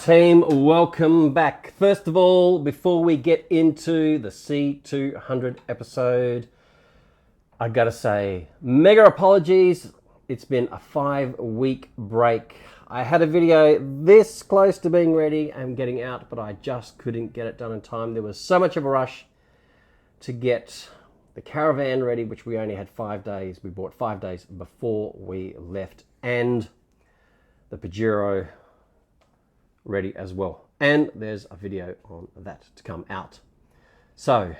Team, welcome back. First of all, before we get into the C200 episode, I gotta say, mega apologies. It's been a 5-week break. I had a video this close to being ready and getting out, but I just couldn't get it done in time. There was so much of a rush to get the caravan ready, which we only had 5 days. We bought 5 days before we left, and the Pajero ready as well. And there's a video on that to come out. So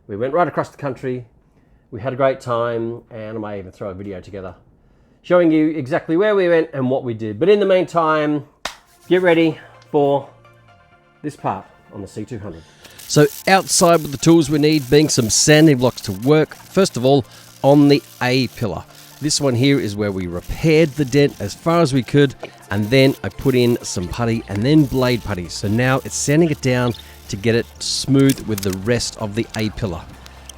we went right across the country. We had a great time, and I may even throw a video together showing you exactly where we went and what we did. But in the meantime, get ready for this part on the C200. So outside with the tools we need being some sanding blocks to work. First of all, on the A pillar. This one here is where we repaired the dent as far as we could, and then I put in some putty and then blade putty. So now it's sanding it down to get it smooth with the rest of the A pillar.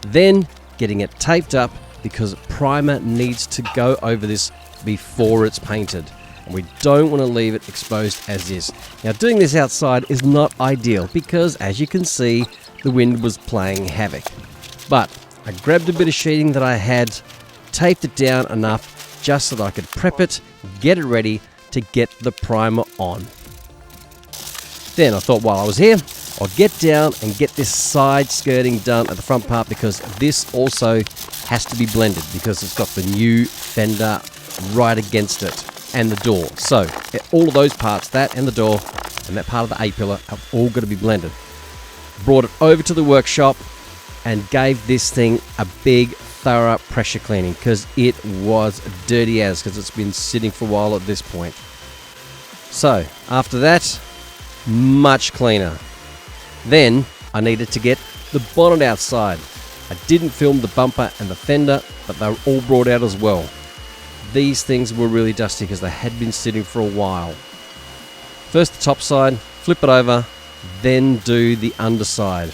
Then getting it taped up because primer needs to go over this before it's painted. And we don't want to leave it exposed as is. Now doing this outside is not ideal because, as you can see, the wind was playing havoc. But I grabbed a bit of sheeting that I had, taped it down enough just so that I could prep it, get it ready to get the primer on. Then I thought while I was here, I'll get down and get this side skirting done at the front part, because this also has to be blended because it's got the new fender right against it and the door. So all of those parts, that and the door and that part of the A-pillar, have all got to be blended. Brought it over to the workshop and gave this thing a big thorough pressure cleaning because it was dirty as, because it's been sitting for a while at this point. So after that, much cleaner. Then I needed to get the bonnet outside. I didn't film the bumper and the fender, but they were all brought out as well. These things were really dusty because they had been sitting for a while. First the top side, flip it over, then do the underside.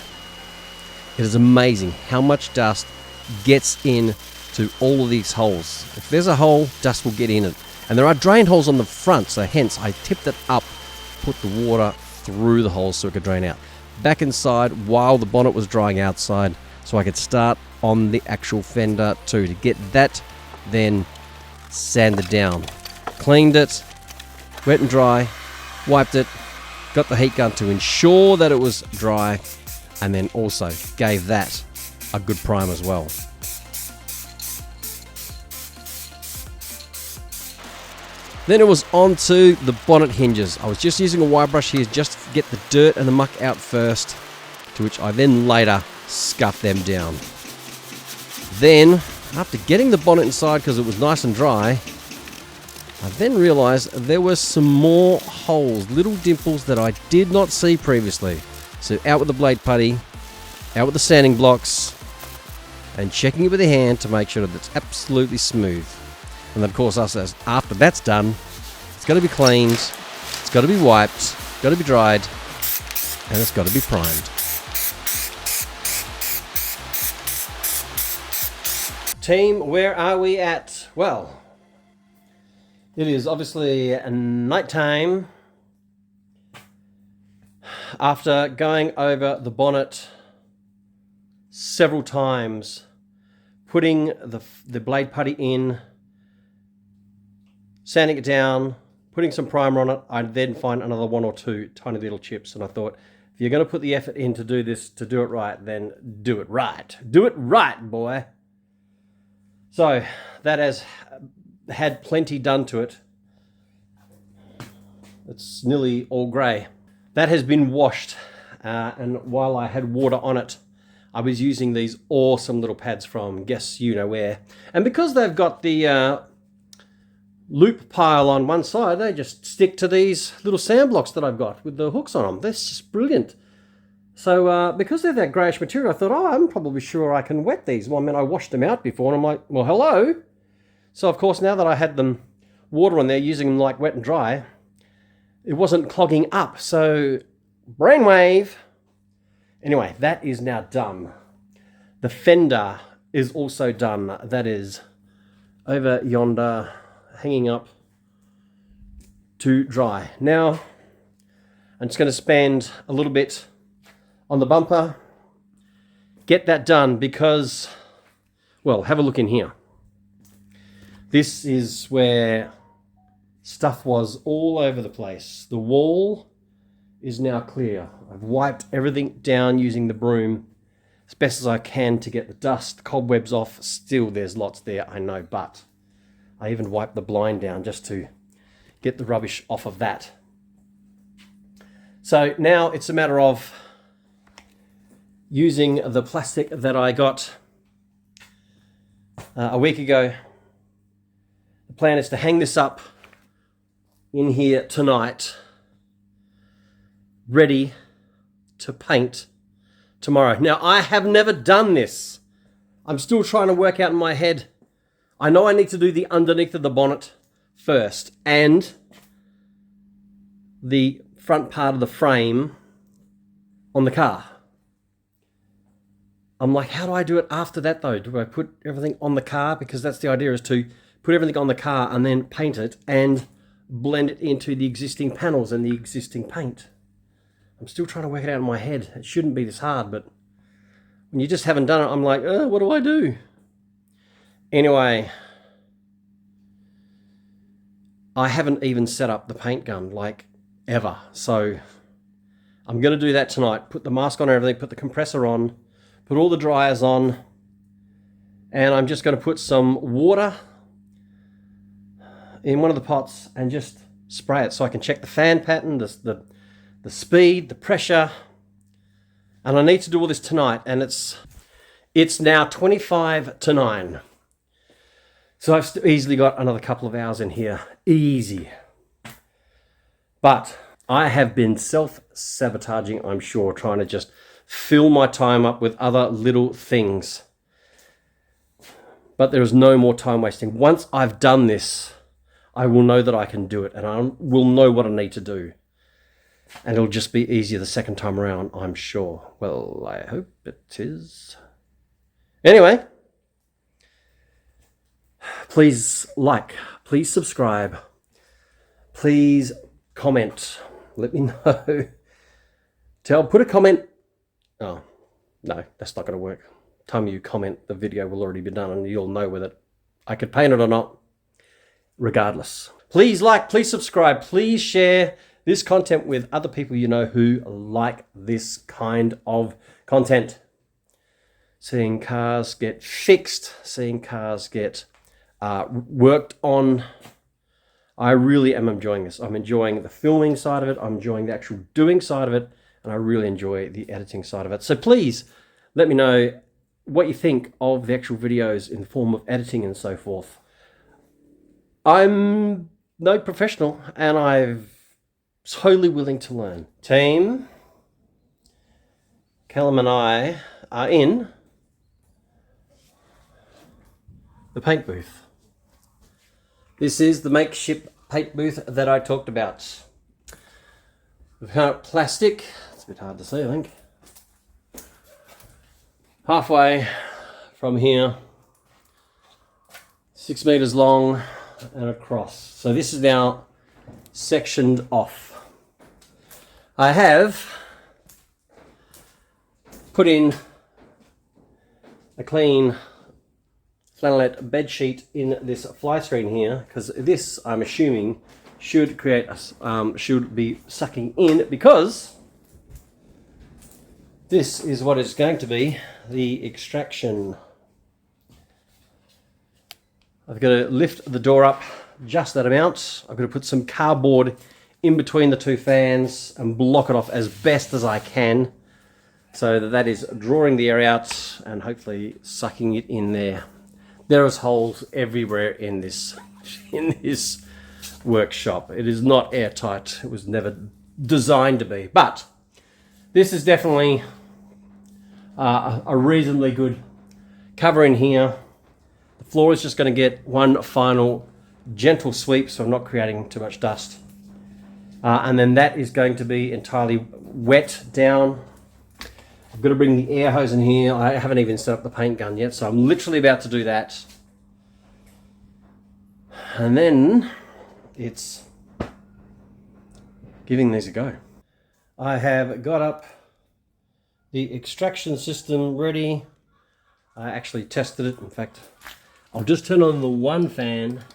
It is amazing how much dust gets in to all of these holes. If there's a hole, dust will get in it. And there are drain holes on the front, so hence I tipped it up, put the water through the holes so it could drain out. Back inside while the bonnet was drying outside, so I could start on the actual fender too, to get that then sanded down. Cleaned it, wet and dry, wiped it, got the heat gun to ensure that it was dry, and then also gave that a good prime as well. Then it was on to the bonnet hinges. I was just using a wire brush here just to get the dirt and the muck out first, to which I then later scuffed them down. Then, after getting the bonnet inside because it was nice and dry, I then realized there were some more holes, little dimples that I did not see previously. So out with the blade putty, out with the sanding blocks, and checking it with the hand to make sure that it's absolutely smooth. And then of course after that's done, it's got to be cleaned, it's got to be wiped, got to be dried, and it's got to be primed. Team, where are we at? Well, it is obviously nighttime. After going over the bonnet several times, putting the blade putty in, sanding it down, putting some primer on it, I'd then find another 1 or 2 tiny little chips. And I thought, if you're going to put the effort in to do this, to do it right, then do it right. Do it right, boy. So that has had plenty done to it. It's nearly all grey. That has been washed, and while I had water on it, I was using these awesome little pads from guess you know where. And because they've got the loop pile on one side, they just stick to these little sand blocks that I've got with the hooks on them. That's just brilliant. So because they're that greyish material, I thought, oh, I'm probably sure I can wet these. Well, I mean, I washed them out before, and I'm like, well, hello. So of course, now that I had them water on there, using them like wet and dry, it wasn't clogging up. So brainwave. Anyway, that is now done. The fender is also done. That is over yonder, hanging up to dry. Now, I'm just going to spend a little bit on the bumper, get that done because, well, have a look in here. This is where stuff was all over the place. The wall is now clear. I've wiped everything down using the broom as best as I can to get the dust, cobwebs off. Still, there's lots there, I know, but I even wiped the blind down just to get the rubbish off of that. So now it's a matter of using the plastic that I got a week ago. The plan is to hang this up in here tonight, ready to paint tomorrow. Now, I have never done this. I'm still trying to work out in my head. I know I need to do the underneath of the bonnet first and the front part of the frame on the car. I'm like, how do I do it after that though? Do I put everything on the car? Because that's the idea, is to put everything on the car and then paint it and blend it into the existing panels and the existing paint. I'm still trying to work it out in my head. It shouldn't be this hard, but when you just haven't done it, I'm like, what do I do? Anyway, I haven't even set up the paint gun, like, ever. So I'm going to do that tonight. Put the mask on and everything, put the compressor on, put all the dryers on, and I'm just going to put some water in one of the pots and just spray it so I can check the fan pattern, the speed, the pressure. And I need to do all this tonight, and it's now 25 to 9. So I've easily got another couple of hours in here. Easy. But I have been self-sabotaging, I'm sure, trying to just fill my time up with other little things. But there is no more time wasting. Once I've done this, I will know that I can do it, and I will know what I need to do. And it'll just be easier the second time around, I'm sure. Well, I hope it is. Anyway, please like, please subscribe, please comment. Let me know. Put a comment. Oh, no, that's not going to work. Time you comment, the video will already be done and you'll know whether I could paint it or not. Regardless, please like, please subscribe, please share this content with other people you know who like this kind of content. Seeing cars get fixed, seeing cars get worked on. I really am enjoying this. I'm enjoying the filming side of it. I'm enjoying the actual doing side of it. And I really enjoy the editing side of it. So please let me know what you think of the actual videos in the form of editing and so forth. I'm no professional and I'm totally willing to learn. Team, Callum and I are in the paint booth. This is the makeshift paint booth that I talked about. We've got plastic. It's a bit hard to see, I think. Halfway from here, 6 meters long and across. So this is now sectioned off. I have put in a clean flannelette bed sheet in this fly screen here, because this, I'm assuming, should be sucking in, because this is what is going to be the extraction. I've got to lift the door up just that amount. I've got to put some cardboard in between the two fans and block it off as best as I can, so that is drawing the air out and hopefully sucking it in there. There is holes everywhere in this workshop. It is not airtight. It was never designed to be. But this is definitely a reasonably good cover in here. The floor is just going to get one final gentle sweep, so I'm not creating too much dust. And then that is going to be entirely wet down. I've got to bring the air hose in here. I haven't even set up the paint gun yet, so I'm literally about to do that. And then it's giving these a go. I have got up the extraction system ready. I actually tested it. In fact, I'll just turn on the one fan,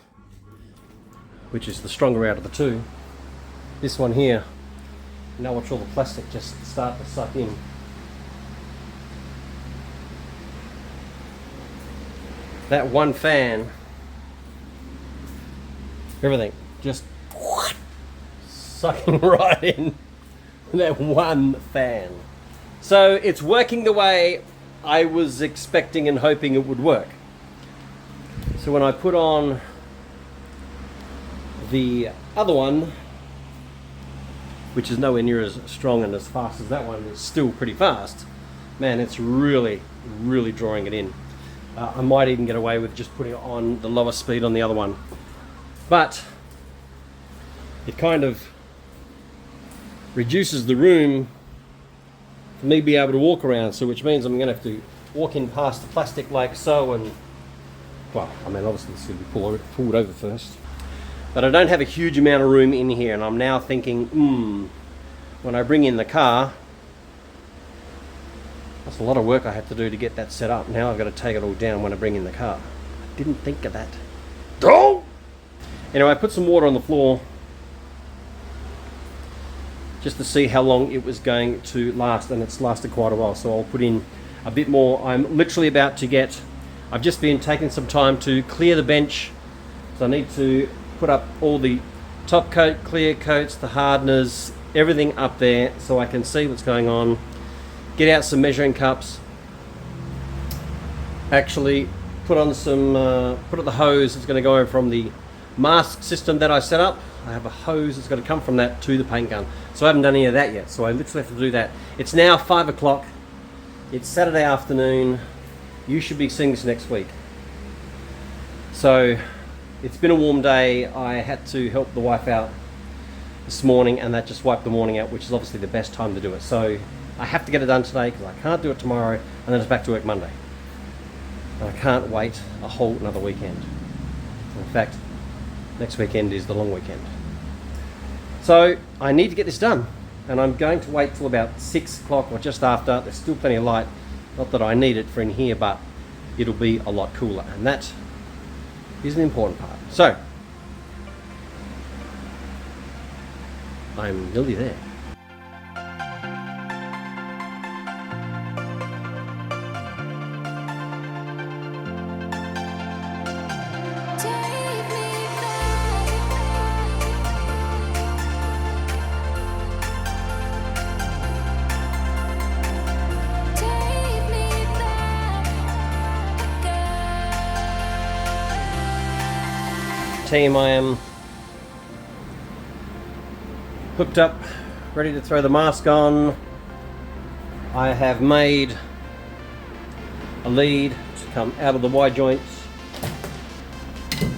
which is the stronger out of the two. This one here. Now watch all the plastic just start to suck in. That one fan, everything just sucking right in. That one fan. So it's working the way I was expecting and hoping it would work. So when I put on the other one, which is nowhere near as strong and as fast as that one, it's still pretty fast. Man, it's really, really drawing it in. I might even get away with just putting it on the lower speed on the other one. But it kind of reduces the room for me to be able to walk around, so which means I'm going to have to walk in past the plastic like so, and well, I mean obviously it's going to be pulled over first. But I don't have a huge amount of room in here, and I'm now thinking, when I bring in the car, that's a lot of work I have to do to get that set up. Now I've got to take it all down when I bring in the car. I didn't think of that. Oh! Anyway, I put some water on the floor just to see how long it was going to last, and it's lasted quite a while, so I'll put in a bit more. I'm literally about to get, I've just been taking some time to clear the bench, so I need to put up all the top coat, clear coats, the hardeners, everything up there so I can see what's going on. Get out some measuring cups, actually put on some, put up the hose that's going to go over from the mask system that I set up. I have a hose that's going to come from that to the paint gun. So I haven't done any of that yet, so I literally have to do that. It's now 5 o'clock, it's Saturday afternoon, you should be seeing this next week. So it's been a warm day. I had to help the wife out this morning, and that just wiped the morning out, which is obviously the best time to do it. So I have to get it done today because I can't do it tomorrow, and then it's back to work Monday. And I can't wait a whole another weekend. In fact, next weekend is the long weekend. So I need to get this done, and I'm going to wait till about 6 o'clock or just after. There's still plenty of light. Not that I need it for in here, but it'll be a lot cooler, and that is an important part. So I'm nearly there. Team, I am hooked up, ready to throw the mask on. I have made a lead to come out of the Y joints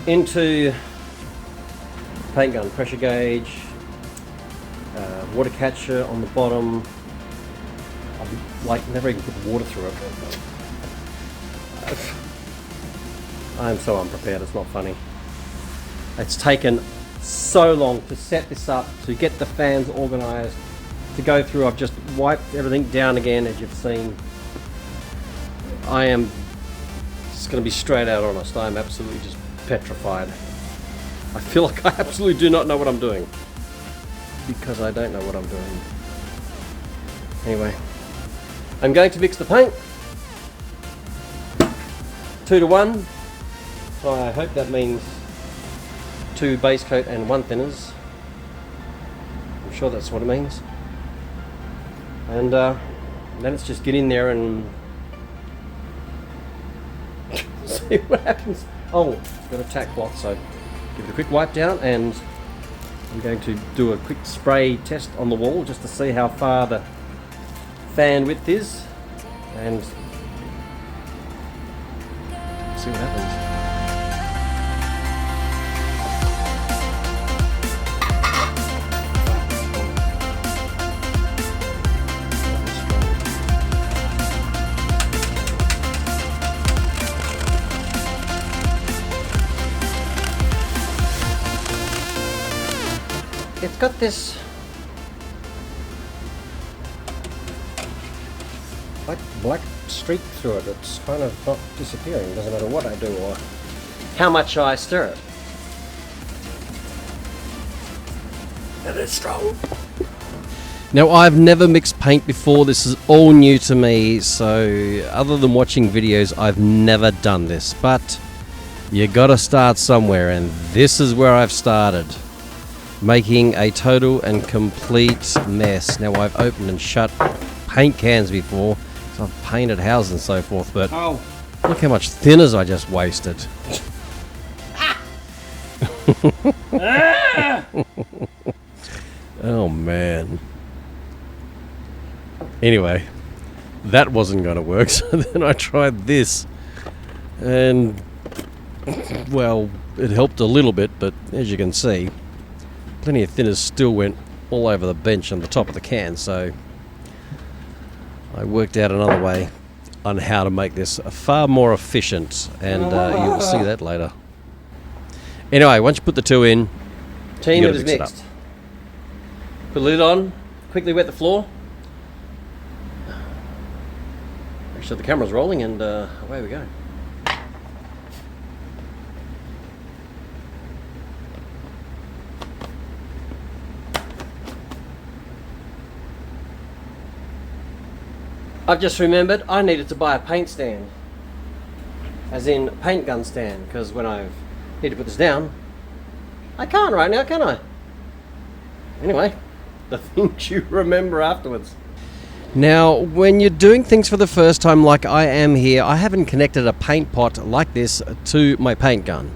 into paint gun pressure gauge, water catcher on the bottom. I've like never even put water through it. I'm so unprepared, it's not funny. It's taken so long to set this up, to get the fans organized, to go through. I've just wiped everything down again, as you've seen. I am just going to be straight out honest. I am absolutely just petrified. I feel like I absolutely do not know what I'm doing, because I don't know what I'm doing. Anyway, I'm going to mix the paint 2 to 1. So I hope that means 2 base coat and 1 thinners. I'm sure that's what it means. And then it's just get in there and see what happens. Oh, it's got a tack block, so give it a quick wipe down, and I'm going to do a quick spray test on the wall just to see how far the fan width is, and see what happens. It's got this black streak through it. It's kind of not disappearing. Doesn't matter what I do or how much I stir it. And it's strong. Now, I've never mixed paint before. This is all new to me. So other than watching videos, I've never done this. But you gotta start somewhere, and this is where I've started. Making a total and complete mess. Now, I've opened and shut paint cans before, so I've painted houses and so forth, but look how much thinners I just wasted. Oh man. Anyway, that wasn't going to work, so then I tried this, and well, it helped a little bit, but as you can see, plenty of thinners still went all over the bench and the top of the can, so I worked out another way on how to make this far more efficient, and you'll see that later. Anyway, once you put the two in, team, it is mixed. Put the lid on, quickly wet the floor. Make sure the camera's rolling, and away we go. I've just remembered I needed to buy a paint stand, as in a paint gun stand, because when I need to put this down, I can't right now, can I? Anyway, the things you remember afterwards. Now, when you're doing things for the first time like I am here, I haven't connected a paint pot like this to my paint gun.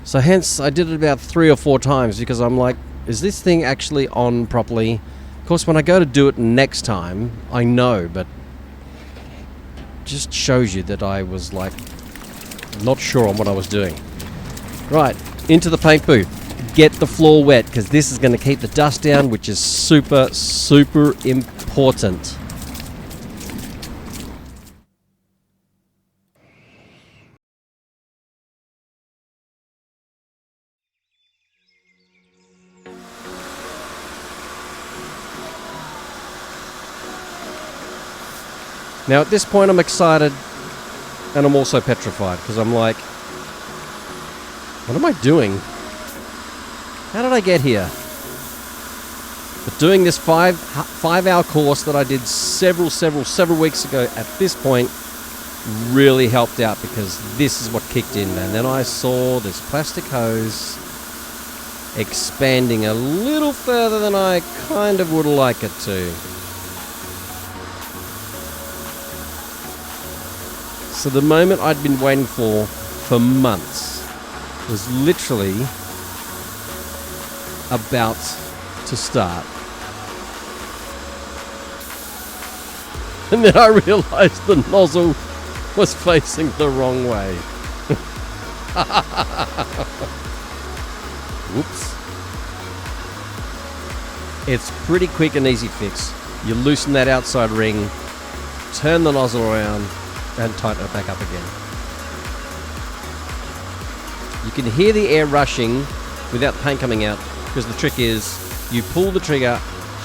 So hence, I did it about 3 or 4 times because I'm like, is this thing actually on properly? Of course, when I go to do it next time, I know, but just shows you that I was like not sure on what I was doing. Right, into the paint booth. Get the floor wet, because this is going to keep the dust down, which is super, super important. Now at this point I'm excited, and I'm also petrified, because I'm like, what am I doing? How did I get here? But doing this five-hour course that I did several weeks ago at this point really helped out, because this is what kicked in. And then I saw this plastic hose expanding a little further than I kind of would like it to. So the moment I'd been waiting for months was literally about to start. And then I realized the nozzle was facing the wrong way. Whoops. It's pretty quick and easy fix. You loosen that outside ring, turn the nozzle around, and tighten it back up again. You can hear the air rushing without the paint coming out, because the trick is you pull the trigger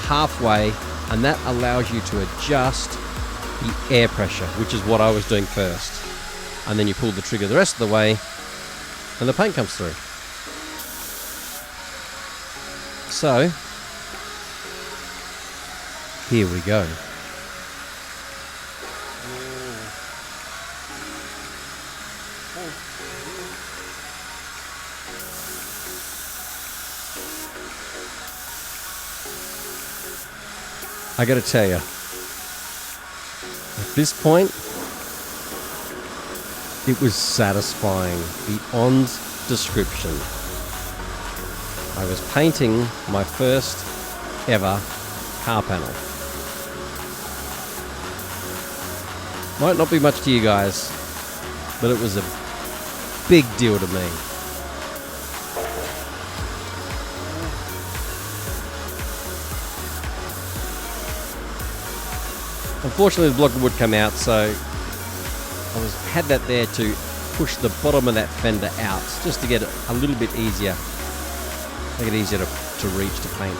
halfway, and that allows you to adjust the air pressure, which is what I was doing first. And then you pull the trigger the rest of the way, and the paint comes through. So, here we go. I gotta tell you, at this point, it was satisfying beyond description. I was painting my first ever car panel. Might not be much to you guys, but it was a big deal to me. Unfortunately, the block of wood came out, so I had that there to push the bottom of that fender out, just to get it a little bit easier, make it easier to reach to paint.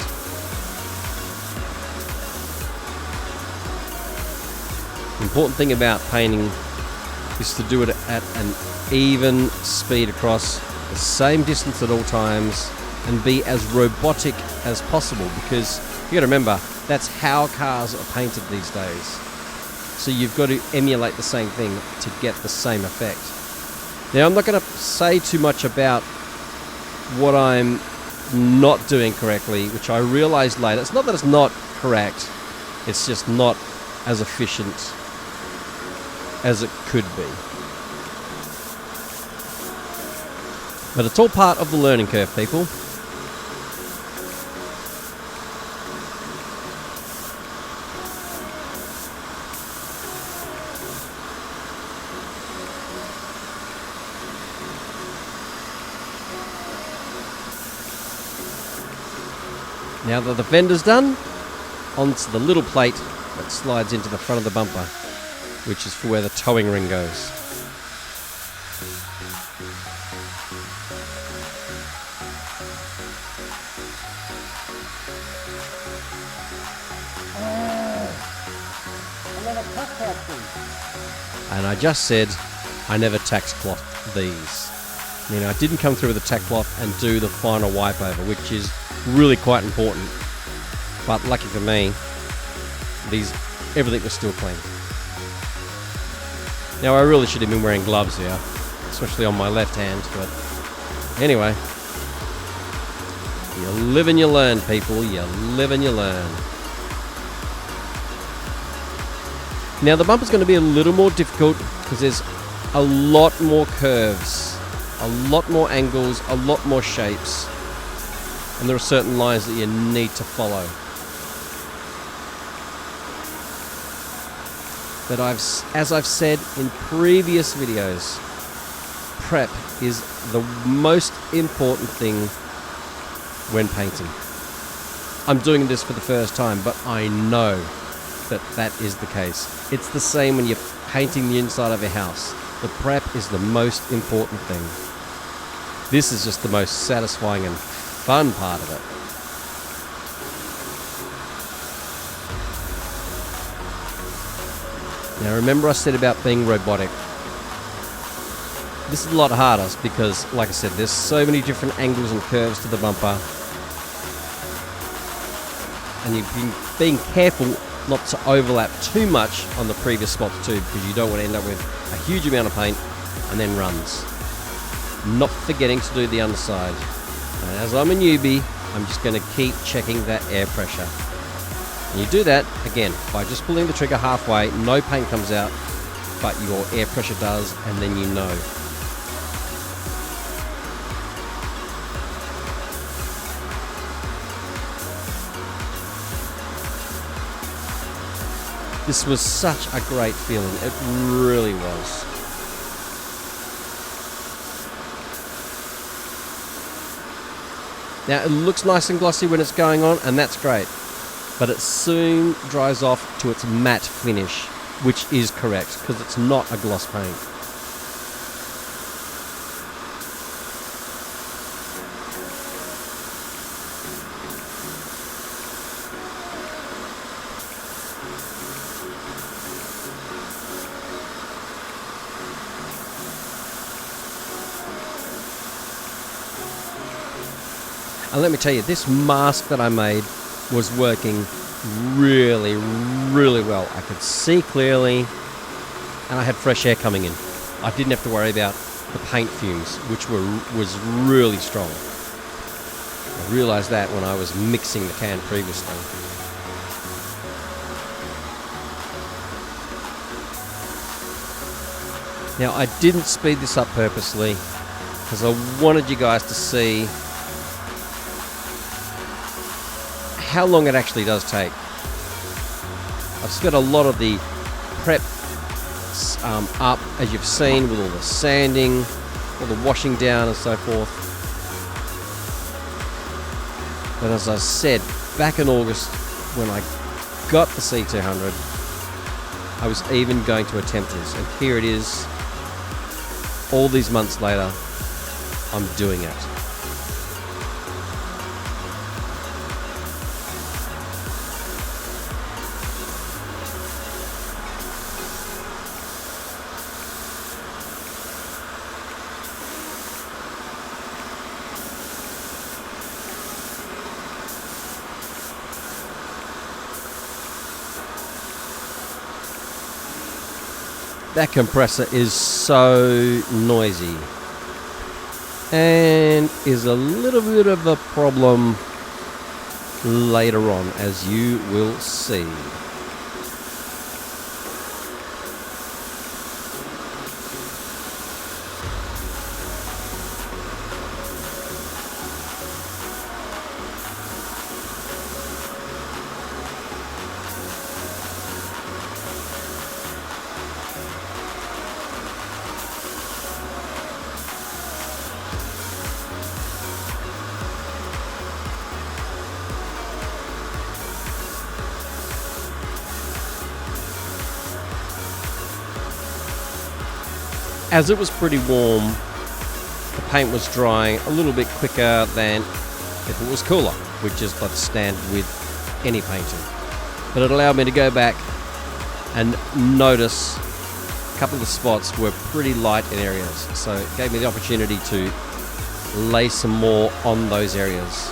important thing about painting is to do it at an even speed across the same distance at all times and be as robotic as possible, because you got to remember, that's how cars are painted these days. So you've got to emulate the same thing to get the same effect. Now, I'm not going to say too much about what I'm not doing correctly, which I realized later. It's not that it's not correct, it's just not as efficient as it could be. But it's all part of the learning curve, people. Now that the fender's done, onto the little plate that slides into the front of the bumper, which is for where the towing ring goes. And I just said I never tack cloth these. I mean, I didn't come through with a tack cloth and do the final wipe over, which is really quite important. But lucky for me, everything was still clean. Now, I really should have been wearing gloves here, especially on my left hand, but anyway. You live and you learn, people. You live and you learn. Now, the bumper's going to be a little more difficult because there's a lot more curves, a lot more angles, a lot more shapes, and there are certain lines that you need to follow. But as I've said in previous videos, prep is the most important thing when painting. I'm doing this for the first time, but I know that is the case. It's the same when you're painting the inside of a house. The prep is the most important thing. This is just the most satisfying and fun part of it. Now, remember I said about being robotic. This is a lot harder because, like I said, there's so many different angles and curves to the bumper. And you've been being careful not to overlap too much on the previous spots too, because you don't want to end up with a huge amount of paint and then runs. Not forgetting to do the underside. And as I'm a newbie, I'm just going to keep checking that air pressure. And you do that, again, by just pulling the trigger halfway, no paint comes out, but your air pressure does, and then you know. This was such a great feeling, it really was. Now, it looks nice and glossy when it's going on, and that's great. But it soon dries off to its matte finish, which is correct, because it's not a gloss paint. And let me tell you, this mask that I made was working really, really well. I could see clearly, and I had fresh air coming in. I didn't have to worry about the paint fumes, which was really strong. I realized that when I was mixing the can previously. Now, I didn't speed this up purposely because I wanted you guys to see how long it actually does take. I've sped a lot of the prep up, as you've seen, with all the sanding, all the washing down and so forth. But as I said, back in August, when I got the C200, I was even going to attempt this. And here it is, all these months later, I'm doing it. That compressor is so noisy and is a little bit of a problem later on, as you will see. As it was pretty warm, the paint was drying a little bit quicker than if it was cooler, which is like standard with any painting. But it allowed me to go back and notice a couple of the spots were pretty light in areas. So it gave me the opportunity to lay some more on those areas.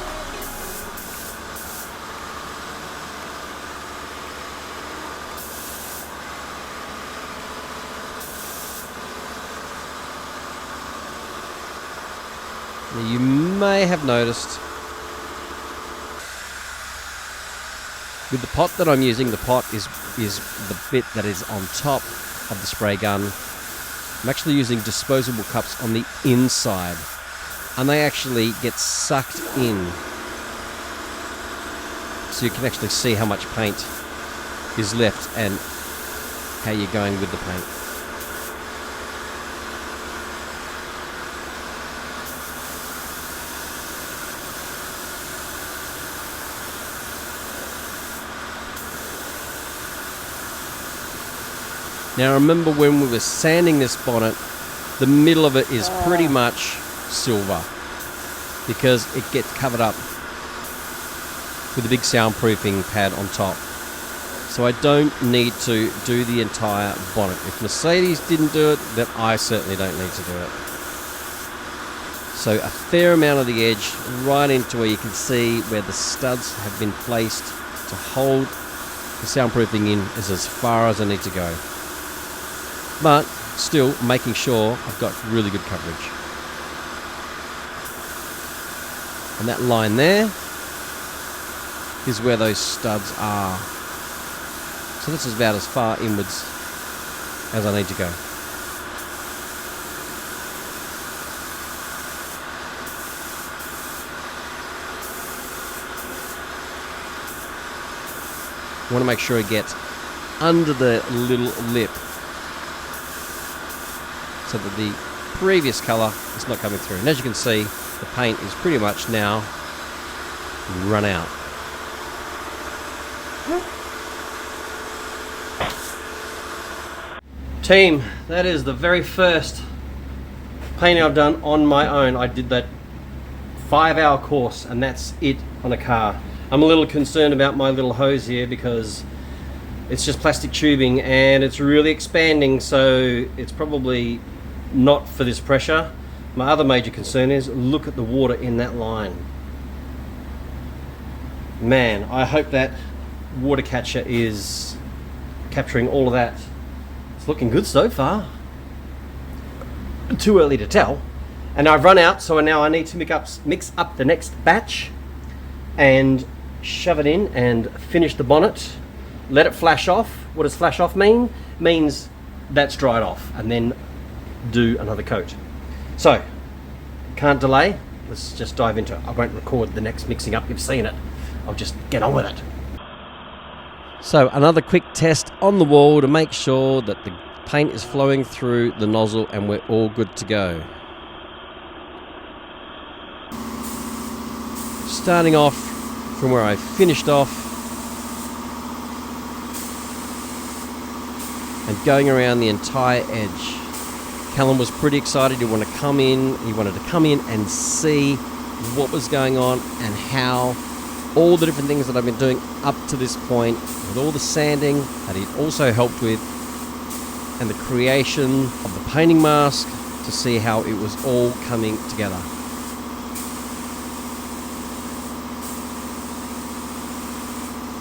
You may have noticed with the pot that I'm using, the pot is the bit that is on top of the spray gun. I'm actually using disposable cups on the inside, and they actually get sucked in, so you can actually see how much paint is left and how you're going with the paint. Now remember, when we were sanding this bonnet, the middle of it is pretty much silver because it gets covered up with a big soundproofing pad on top. So I don't need to do the entire bonnet. If Mercedes didn't do it, then I certainly don't need to do it. So a fair amount of the edge right into where you can see where the studs have been placed to hold the soundproofing in is as far as I need to go. But still making sure I've got really good coverage. And that line there is where those studs are. So this is about as far inwards as I need to go. I want to make sure I get under the little lip so that the previous colour is not coming through. And as you can see, the paint is pretty much now run out. Team, that is the very first painting I've done on my own. I did that 5-hour course, and that's it on a car. I'm a little concerned about my little hose here because it's just plastic tubing and it's really expanding, so it's probably not for this pressure. My other major concern is look at the water in that line. Man, I hope that water catcher is capturing all of that. It's looking good so far. Too early to tell. And I've run out, so now I need to mix up the next batch and shove it in and finish the bonnet. Let it flash off. What does flash off mean? Means that's dried off, and then do another coat. So, can't delay. Let's just dive into it. I won't record the next mixing up. You've seen it. I'll just get on with it. So, another quick test on the wall to make sure that the paint is flowing through the nozzle and we're all good to go. Starting off from where I finished off and going around the entire edge. Callum was pretty excited. He wanted to come in and see what was going on and how all the different things that I've been doing up to this point, with all the sanding that he also helped with, and the creation of the painting mask, to see how it was all coming together.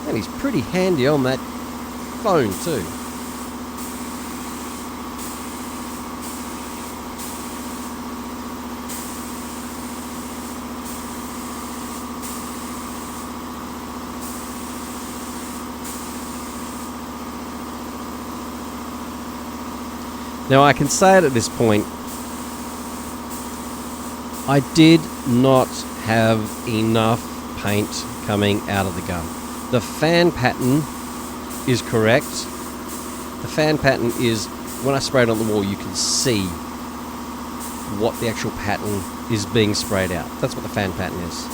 And he's pretty handy on that phone too. Now I can say it at this point, I did not have enough paint coming out of the gun. The fan pattern is correct. The fan pattern is, when I spray it on the wall, you can see what the actual pattern is being sprayed out. That's what the fan pattern is.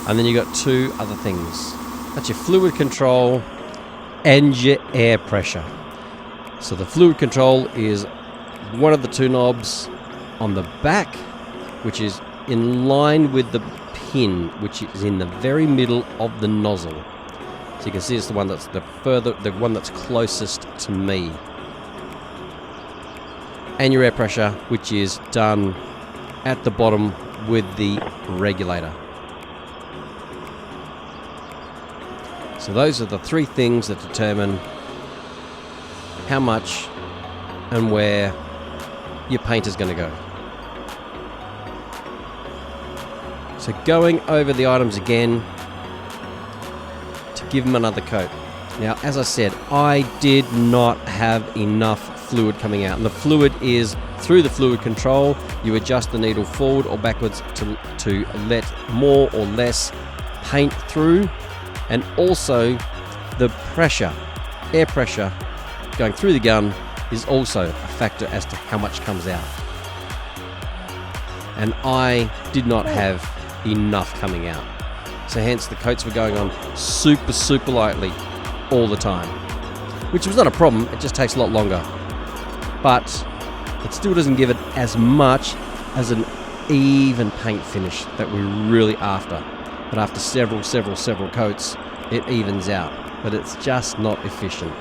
And then you got two other things. That's your fluid control and your air pressure. So the fluid control is one of the two knobs on the back, which is in line with the pin, which is in the very middle of the nozzle. So you can see it's the one that's the one that's closest to me. And your air pressure, which is done at the bottom with the regulator. So those are the three things that determine how much and where your paint is going to go. So going over the items again to give them another coat. Now, as I said, I did not have enough fluid coming out. And the fluid is through the fluid control. You adjust the needle forward or backwards to let more or less paint through. And also the pressure, air pressure going through the gun is also a factor as to how much comes out. And I did not have enough coming out. So hence the coats were going on super lightly all the time. Which was not a problem, it just takes a lot longer. But it still doesn't give it as much as an even paint finish that we're really after. But after several coats, it evens out. But it's just not efficient.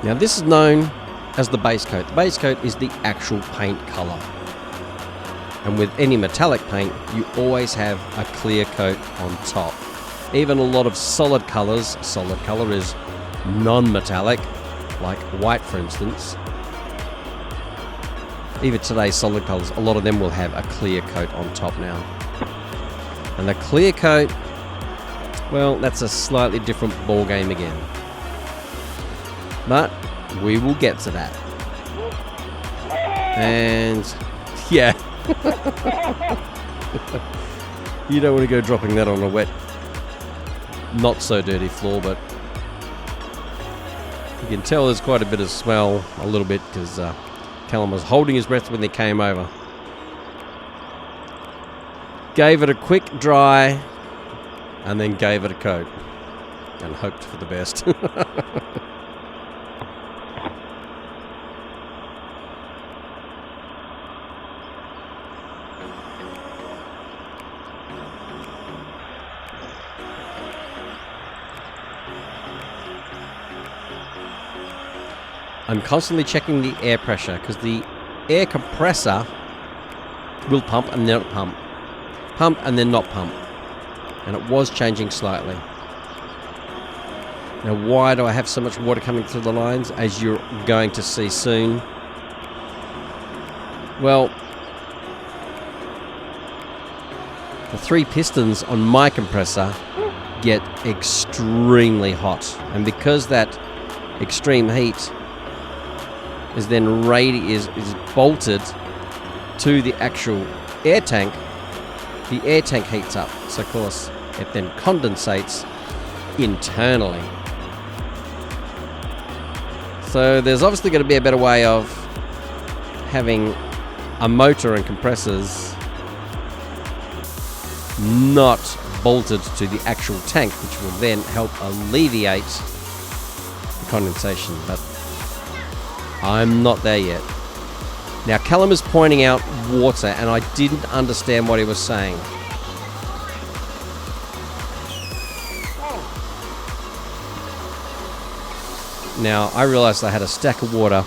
Now this is known as the base coat. The base coat is the actual paint color. And with any metallic paint, you always have a clear coat on top. Even a lot of solid colors, solid color is non-metallic, like white for instance. Even today's solid colors, a lot of them will have a clear coat on top now. And the clear coat, well, that's a slightly different ball game again. But we will get to that. And yeah. You don't want to go dropping that on a wet, not so dirty floor, but you can tell there's quite a bit of smell, a little bit, because Callum was holding his breath when they came over. Gave it a quick dry and then gave it a coat and hoped for the best. I'm constantly checking the air pressure because the air compressor will pump and then not pump. Pump and then not pump. And it was changing slightly. Now why do I have so much water coming through the lines, as you're going to see soon? Well, the three pistons on my compressor get extremely hot. And because that extreme heat is then is bolted to the actual air tank, the air tank heats up. So of course it then condensates internally. So there's obviously going to be a better way of having a motor and compressors not bolted to the actual tank, which will then help alleviate the condensation. But I'm not there yet. Now Callum is pointing out water, and I didn't understand what he was saying. Now I realized I had a stack of water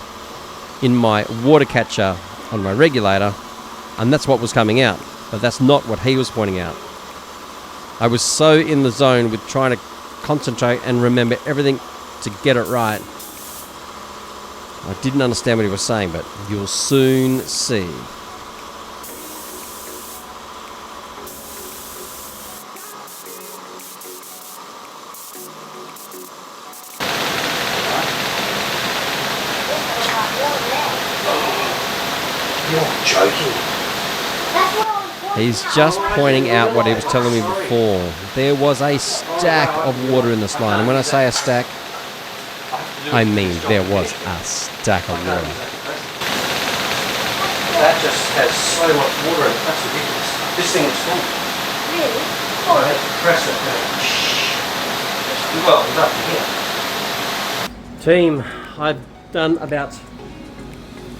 in my water catcher on my regulator, and that's what was coming out. But that's not what he was pointing out. I was so in the zone with trying to concentrate and remember everything to get it right. I didn't understand what he was saying, but you'll soon see. You're joking. He's just pointing out what he was telling me before. There was a stack of water in this line. And when I say a stack, I mean there was a stack of water. That just has so much water in it. That's ridiculous. This thing is full. Really? I had to press it. Well, it's up to here. Team, I've done about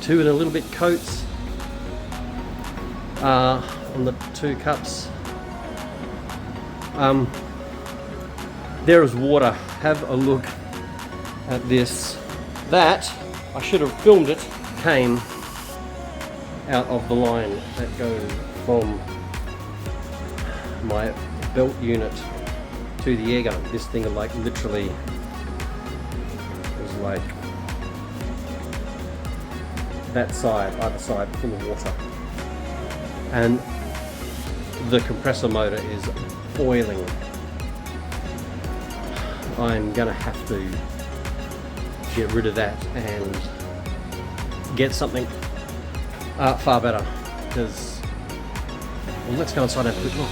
2 and a little bit coats on the 2 cups. There is water. Have a look at this. That, I should have filmed it, came out of the line that goes from my belt unit to the air gun. This thing like literally was like that side, either side, full of water. And the compressor motor is boiling. I'm gonna have to get rid of that and get something far better, because, well, let's go inside and have a quick look.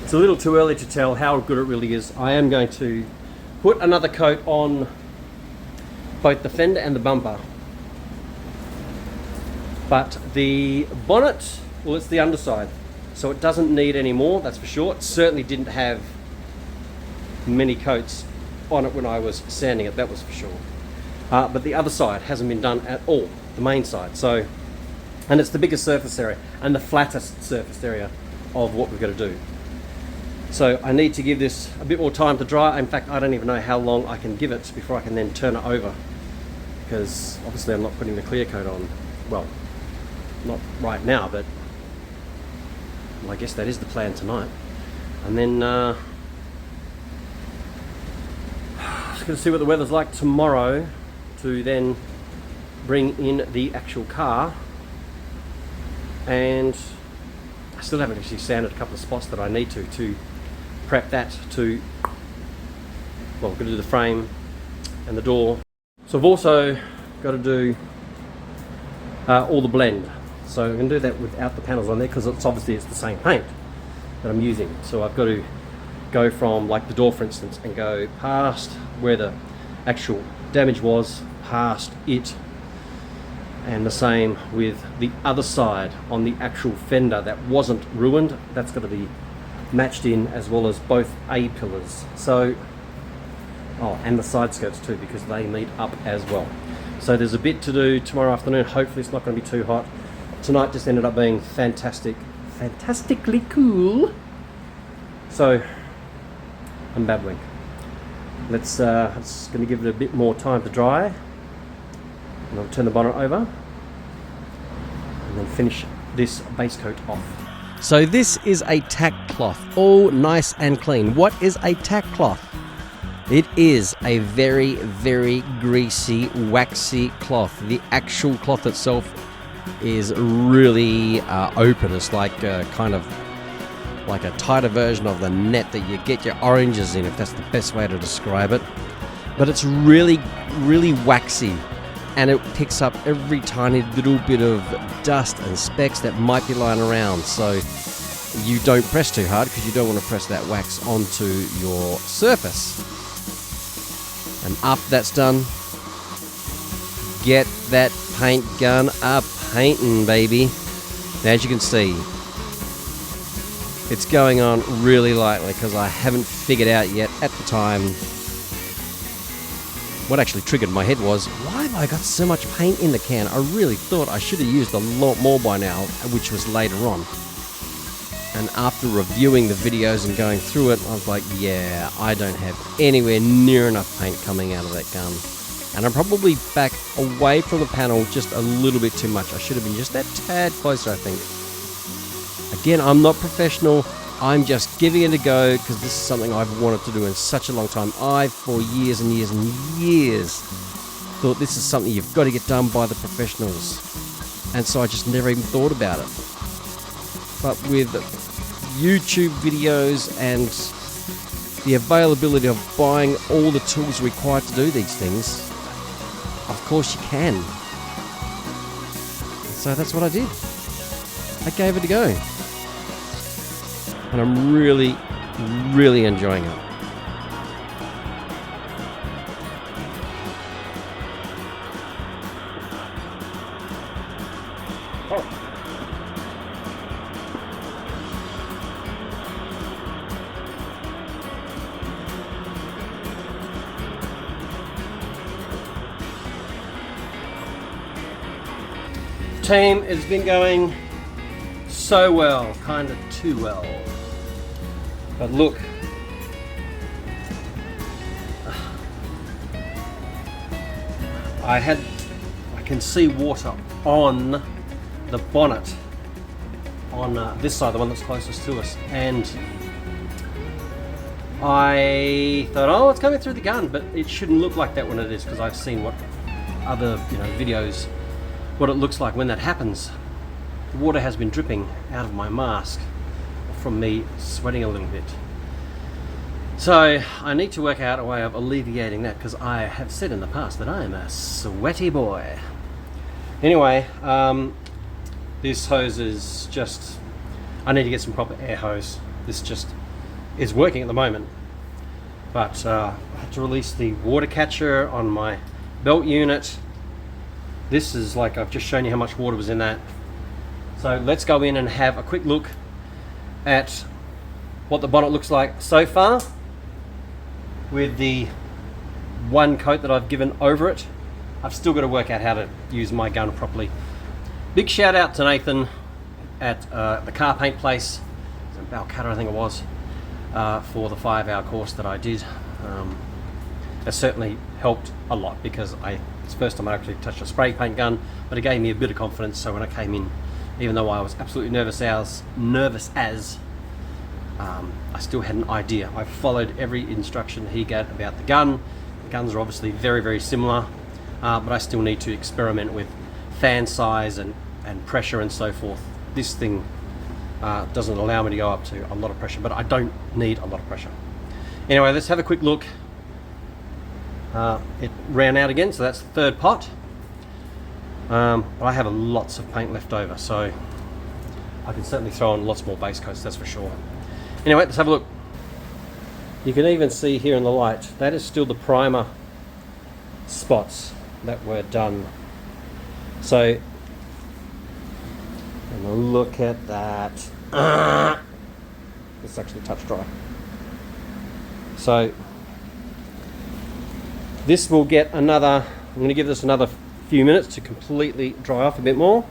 It's a little too early to tell how good it really is. I am going to put another coat on both the fender and the bumper. But the bonnet, well, it's the underside, so it doesn't need any more, that's for sure. It certainly didn't have many coats on it when I was sanding it, that was for sure. But the other side hasn't been done at all, the main side. So, and it's the biggest surface area and the flattest surface area of what we've got to do. So I need to give this a bit more time to dry. In fact, I don't even know how long I can give it before I can then turn it over, because obviously I'm not putting the clear coat on. Well, not right now, but well, I guess that is the plan tonight. And then just going to see what the weather's like tomorrow to then bring in the actual car. And I still haven't actually sanded a couple of spots that I need to prep that to, well, I'm going to do the frame and the door. So I've also got to do all the blend. So I'm going to do that without the panels on there, because it's obviously the same paint that I'm using. So I've got to go from, like the door for instance, and go past where the actual damage was, past it, and the same with the other side on the actual fender that wasn't ruined. That's got to be matched in, as well as both A pillars. So, oh, and the side skirts too, because they meet up as well. So there's a bit to do tomorrow afternoon. Hopefully it's not going to be too hot. Tonight just ended up being fantastically cool. So I'm babbling. Let's just going to give it a bit more time to dry, and I'll turn the bonnet over and then finish this base coat off. So this is a tack cloth, all nice and clean. What is a tack cloth? It is a very, very greasy, waxy cloth. The actual cloth itself is really open. It's like kind of like a tighter version of the net that you get your oranges in, if that's the best way to describe it. But it's really, really waxy, and it picks up every tiny little bit of dust and specks that might be lying around. So you don't press too hard because you don't want to press that wax onto your surface. And after that's done, get that paint gun a-painting, baby. Now, as you can see, it's going on really lightly because I haven't figured out yet at the time. What actually triggered my head was, why have I got so much paint in the can? I really thought I should have used a lot more by now, which was later on. And after reviewing the videos and going through it, I was like, yeah, I don't have anywhere near enough paint coming out of that gun. And I'm probably back away from the panel just a little bit too much. I should have been just that tad closer, I think. Again, I'm not professional. I'm just giving it a go because this is something I've wanted to do in such a long time. I've, for years and years and years, thought this is something you've got to get done by the professionals. And so I just never even thought about it. But with YouTube videos and the availability of buying all the tools required to do these things, of course you can. So that's what I did. I gave it a go. And I'm really, really enjoying it. Team, it's been going so well, kind of too well. But look, I can see water on the bonnet on this side, the one that's closest to us, and I thought, oh, it's coming through the gun, but it shouldn't look like that when it is, because I've seen what other videos, what it looks like when that happens. The water has been dripping out of my mask from me sweating a little bit. So I need to work out a way of alleviating that, because I have said in the past that I am a sweaty boy. Anyway, this hose is just, I need to get some proper air hose. This just is working at the moment. But I had to release the water catcher on my belt unit. This is like, I've just shown you how much water was in that. So let's go in and have a quick look at what the bonnet looks like so far with the one coat that I've given over it. I've still got to work out how to use my gun properly. Big shout out to Nathan at the car paint place, in Balcata I think it was, for the 5-hour course that I did. It certainly helped a lot, because it's the first time I actually touched a spray paint gun, but it gave me a bit of confidence. So when I came in, even though I was absolutely nervous as I still had an idea. I followed every instruction he gave about the gun. The guns are obviously very, very similar, but I still need to experiment with fan size and pressure and so forth. This thing doesn't allow me to go up to a lot of pressure, but I don't need a lot of pressure. Anyway, let's have a quick look. It ran out again, so that's the third pot. But I have lots of paint left over, so I can certainly throw on lots more base coats, that's for sure. Anyway, let's have a look. You can even see here in the light, that is still the primer spots that were done. So, and a look at that. It's actually touch dry. So, this will get another, I'm going to give this another few minutes to completely dry off a bit more.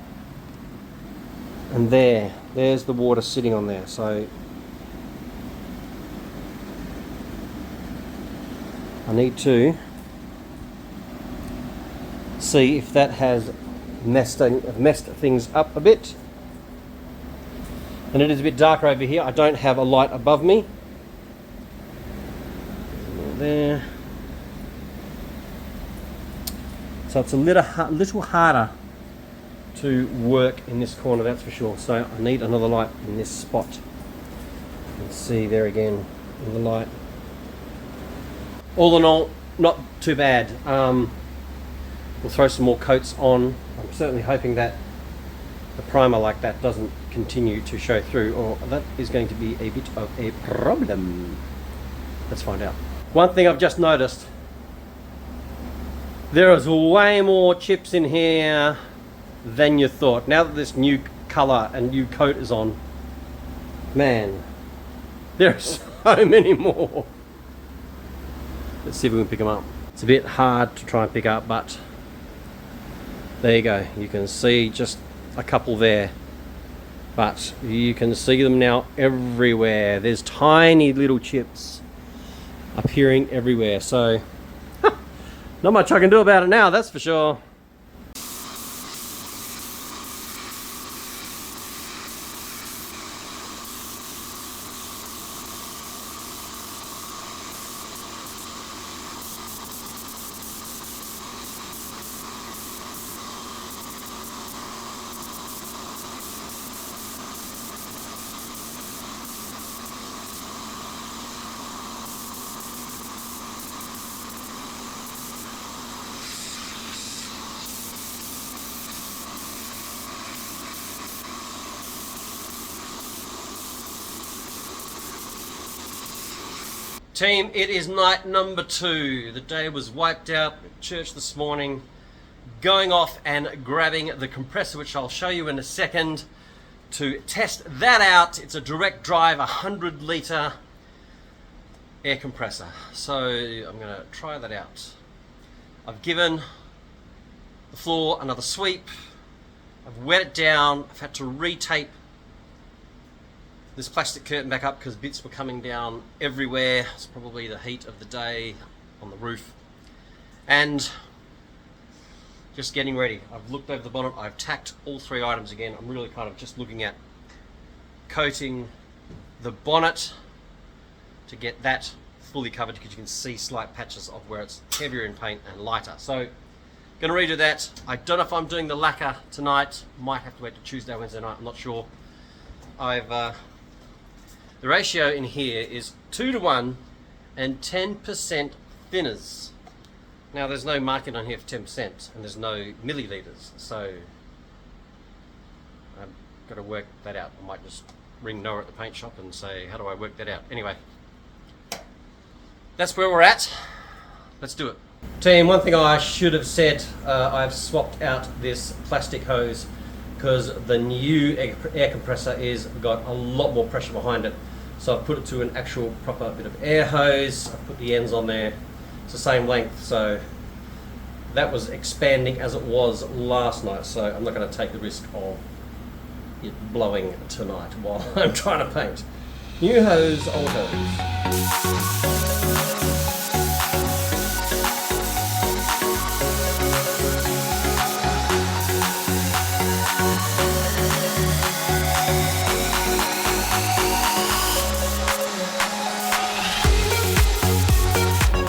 And there's the water sitting on there. So I need to see if that has messed things up a bit. And it is a bit darker over here. I don't have a light above me. There. So it's a little harder to work in this corner, that's for sure. So I need another light in this spot. You can see there again in the light. All in all, not too bad. We'll throw some more coats on. I'm certainly hoping that the primer like that doesn't continue to show through, or that is going to be a bit of a problem. Let's find out. One thing I've just noticed, there is way more chips in here than you thought. Now that this new color and new coat is on, man, there are so many more. Let's see if we can pick them up. It's a bit hard to try and pick up, but there you go. You can see just a couple there, but you can see them now everywhere. There's tiny little chips appearing everywhere, so not much I can do about it now, that's for sure. Team, it is night number 2. The day was wiped out at church this morning. Going off and grabbing the compressor, which I'll show you in a second, to test that out. It's a direct drive 100 litre air compressor. So I'm going to try that out. I've given the floor another sweep. I've wet it down. I've had to retape this plastic curtain back up because bits were coming down everywhere. It's probably the heat of the day on the roof. And just getting ready. I've looked over the bonnet. I've tacked all 3 items again. I'm really kind of just looking at coating the bonnet to get that fully covered, because you can see slight patches of where it's heavier in paint and lighter. So going to redo that. I don't know if I'm doing the lacquer tonight. Might have to wait to Tuesday, Wednesday night. I'm not sure. The ratio in here is 2:1 and 10% thinners. Now there's no marking on here for 10% and there's no milliliters, so I've got to work that out. I might just ring Noah at the paint shop and say, how do I work that out? Anyway, that's where we're at. Let's do it. Team, one thing I should have said, I've swapped out this plastic hose because the new air compressor is got a lot more pressure behind it. So I've put it to an actual proper bit of air hose. I've put the ends on there. It's the same length, so that was expanding as it was last night, so I'm not going to take the risk of it blowing tonight while I'm trying to paint. New hose, old hose.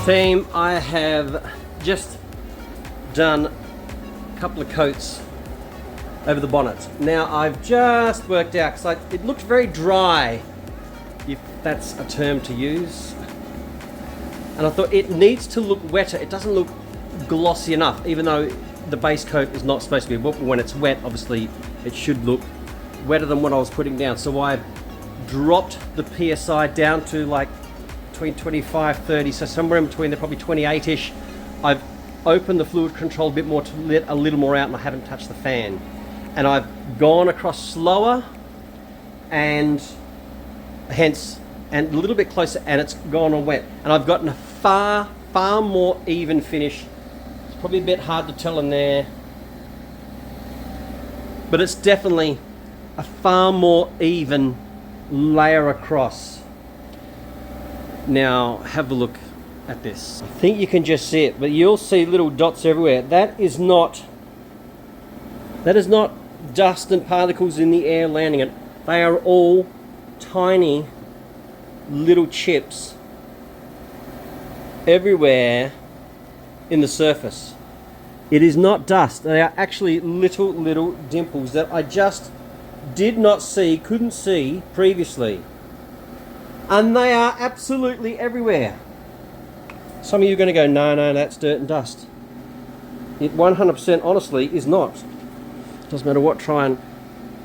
Team, I have just done a couple of coats over the bonnet. Now I've just worked out, because it looked very dry, if that's a term to use, and I thought it needs to look wetter. It doesn't look glossy enough, even though the base coat is not supposed to be. When it's wet, obviously it should look wetter than what I was putting down. So I dropped the PSI down to like between 25, 30, so somewhere in between, they're probably 28-ish. I've opened the fluid control a bit more to let a little more out, and I haven't touched the fan. And I've gone across slower, and hence, and a little bit closer, and it's gone on wet. And I've gotten a far more even finish. It's probably a bit hard to tell in there, but it's definitely a far more even layer across. Now have a look at this. I think you can just see it, but you'll see little dots everywhere. That is not dust and particles in the air landing it. They are all tiny little chips everywhere in the surface. It is not dust. They are actually little dimples that I just did not see, couldn't see previously. And they are absolutely everywhere. Some of you are going to go, no, that's dirt and dust. It 100% honestly is not. Doesn't matter what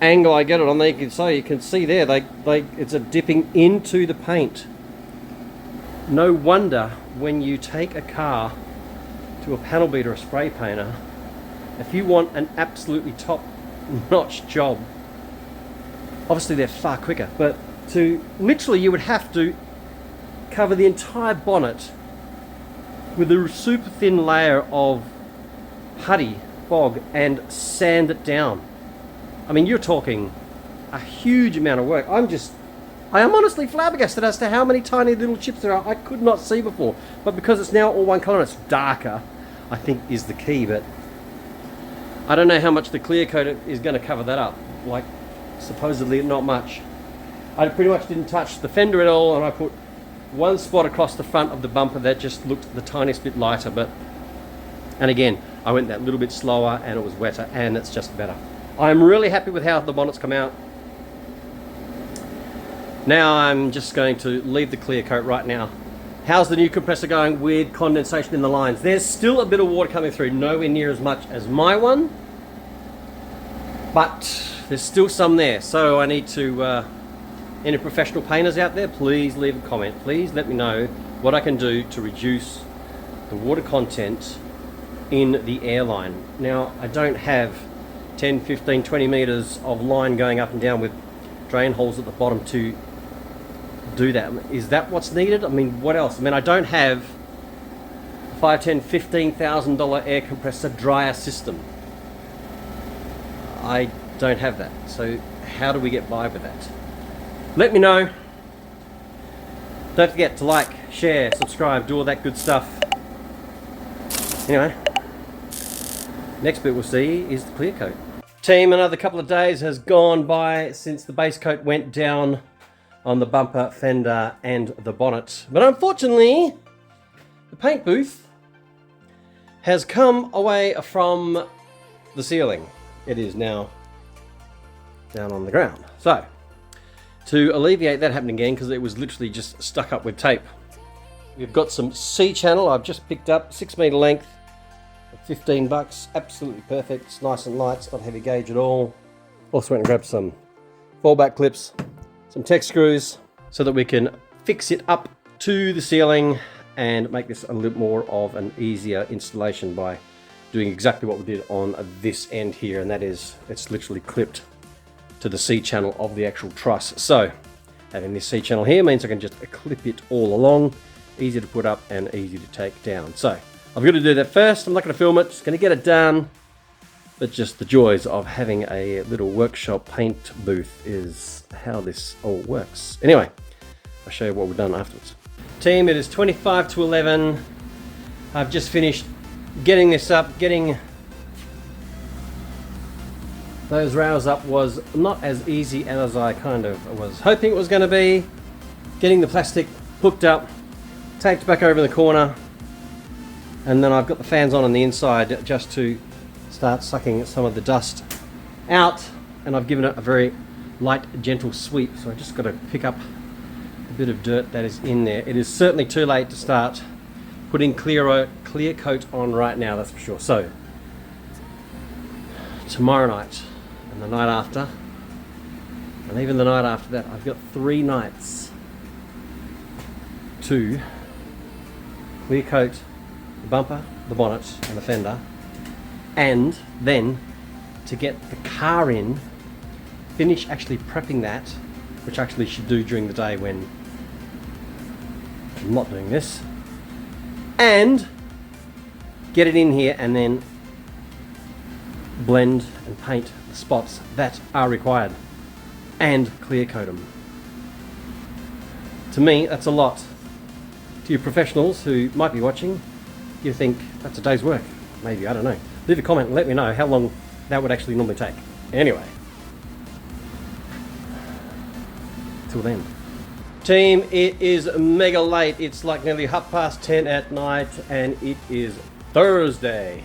angle I get it on there, you can see there, it's a dipping into the paint. No wonder when you take a car to a panel beater or a spray painter, if you want an absolutely top-notch job, obviously they're far quicker, but literally you would have to cover the entire bonnet with a super thin layer of putty, bog, and sand it down. I mean, you're talking a huge amount of work. I am honestly flabbergasted as to how many tiny little chips there are I could not see before. But because it's now all one colour and it's darker, I think is the key. But I don't know how much the clear coat is going to cover that up. Like, supposedly not much. I pretty much didn't touch the fender at all, and I put one spot across the front of the bumper that just looked the tiniest bit lighter. And again, I went that little bit slower and it was wetter, and it's just better. I'm really happy with how the bonnet's come out. Now I'm just going to leave the clear coat right now. How's the new compressor going with condensation in the lines? There's still a bit of water coming through, nowhere near as much as my one, but there's still some there. So I need to, any professional painters out there, please leave a comment. Please let me know what I can do to reduce the water content in the airline. Now, I don't have 10, 15, 20 meters of line going up and down with drain holes at the bottom to do that. Is that what's needed? I mean, what else? I mean, I don't have a $5,000, $10,000, $15,000 air compressor dryer system. I don't have that. So how do we get by with that? Let me know. Don't forget to like, share, subscribe, do all that good stuff. Anyway, next bit we'll see is the clear coat. Team, another couple of days has gone by since the base coat went down on the bumper, fender, and the bonnet. But unfortunately, the paint booth has come away from the ceiling. It is now down on the ground. So, to alleviate that happening again, because it was literally just stuck up with tape, we've got some C-channel I've just picked up, 6 meter length, $15, absolutely perfect. It's nice and light, it's not heavy gauge at all. Also went and grabbed some fallback clips, some Tech screws, so that we can fix it up to the ceiling and make this a little more of an easier installation by doing exactly what we did on this end here, and that is, it's literally clipped to the C-channel of the actual truss. So having this C-channel here means I can just clip it all along, easy to put up and easy to take down. So I've got to do that first. I'm not going to film it, just going to get it done. But just the joys of having a little workshop paint booth is how this all works. Anyway, I'll show you what we've done afterwards. Team, it is 25 to 11. I've just finished getting this up. Getting those rails up was not as easy as I kind of was hoping it was going to be. Getting the plastic hooked up, taped back over in the corner, and then I've got the fans on the inside just to start sucking some of the dust out, and I've given it a very light, gentle sweep. So I just got to pick up a bit of dirt that is in there. It is certainly too late to start putting clear coat on right now, that's for sure. So tomorrow night and the night after, and even the night after that, I've got 3 nights to clear coat the bumper, the bonnet, and the fender, and then to get the car in, finish actually prepping that, which I actually should do during the day when I'm not doing this, and get it in here and then blend and paint the spots that are required and clear coat them. To me, that's a lot. To you professionals who might be watching, you think that's a day's work. Maybe, I don't know. Leave a comment and let me know how long that would actually normally take. Anyway, till then. Team, it is mega late. It's like nearly 10:30 at night and it is Thursday.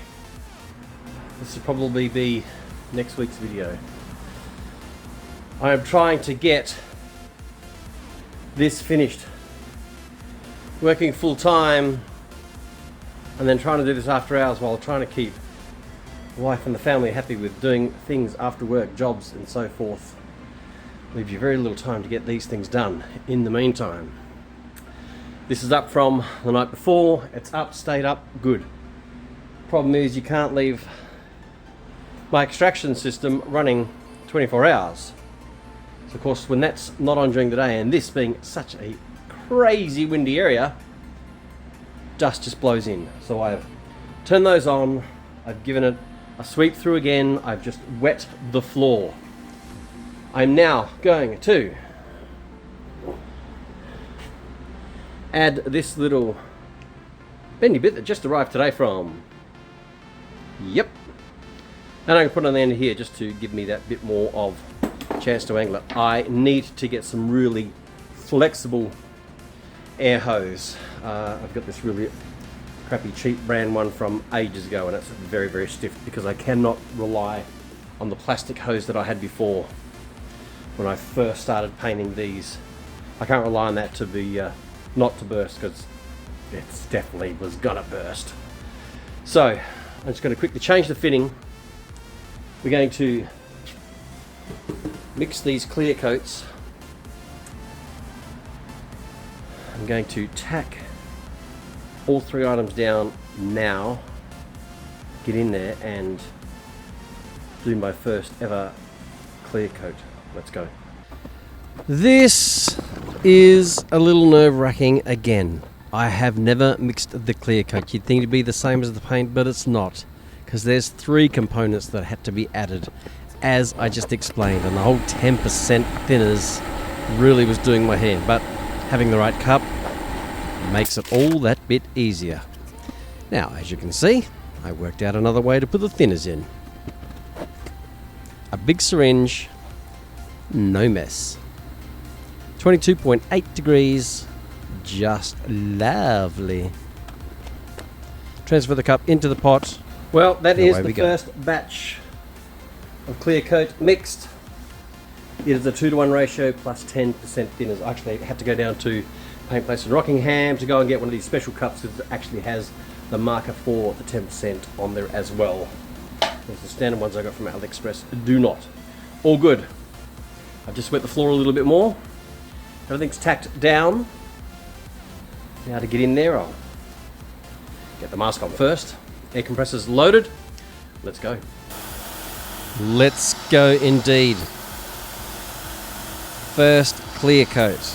This will probably be next week's video. I am trying to get this finished. Working full time and then trying to do this after hours while trying to keep the wife and the family happy with doing things after work, jobs and so forth. Leaves you very little time to get these things done in the meantime. This is up from the night before. It's up, stayed up, good. Problem is you can't leave my extraction system running 24 hours. So of course when that's not on during the day, and this being such a crazy windy area, dust just blows in. So I've turned those on, I've given it a sweep through again, I've just wet the floor. I'm now going to add this little bendy bit that just arrived today from, yep, and I can put it on the end here just to give me that bit more of chance to angle it. I need to get some really flexible air hose. I've got this really crappy cheap brand one from ages ago, and it's very, very stiff because I cannot rely on the plastic hose that I had before when I first started painting these. I can't rely on that to be not to burst, because it definitely was gonna burst. So I'm just going to quickly change the fitting. We're going to mix these clear coats. I'm going to tack all three items down now, get in there and do my first ever clear coat. Let's go. This is a little nerve-wracking again. I have never mixed the clear coat. You'd think it'd be the same as the paint, but it's not, because there's three components that had to be added, as I just explained, and the whole 10% thinners really was doing my head, but having the right cup makes it all that bit easier. Now, as you can see, I worked out another way to put the thinners in. A big syringe, no mess. 22.8 degrees, just lovely. Transfer the cup into the pot. Well, that is the first batch of clear coat mixed. It is a 2-to-1 ratio plus 10% thinners. I actually had to go down to Paint Place in Rockingham to go and get one of these special cups that actually has the marker for the 10% on there as well. There's the standard ones I got from AliExpress do not. All good. I've just wet the floor a little bit more. Everything's tacked down. Now to get in there, I'll get the mask on first. Air compressor's loaded. Let's go. Let's go indeed. First clear coat.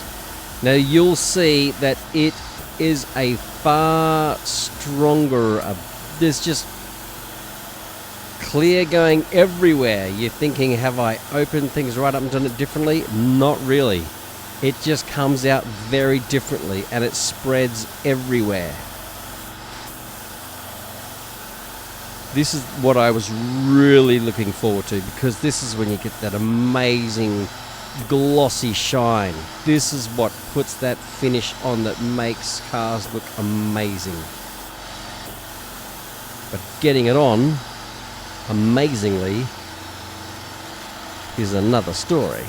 Now you'll see that it is a far stronger, there's just clear going everywhere. You're thinking, have I opened things right up and done it differently? Not really. It just comes out very differently and it spreads everywhere. This is what I was really looking forward to, because this is when you get that amazing glossy shine. This is what puts that finish on that makes cars look amazing. But getting it on amazingly is another story.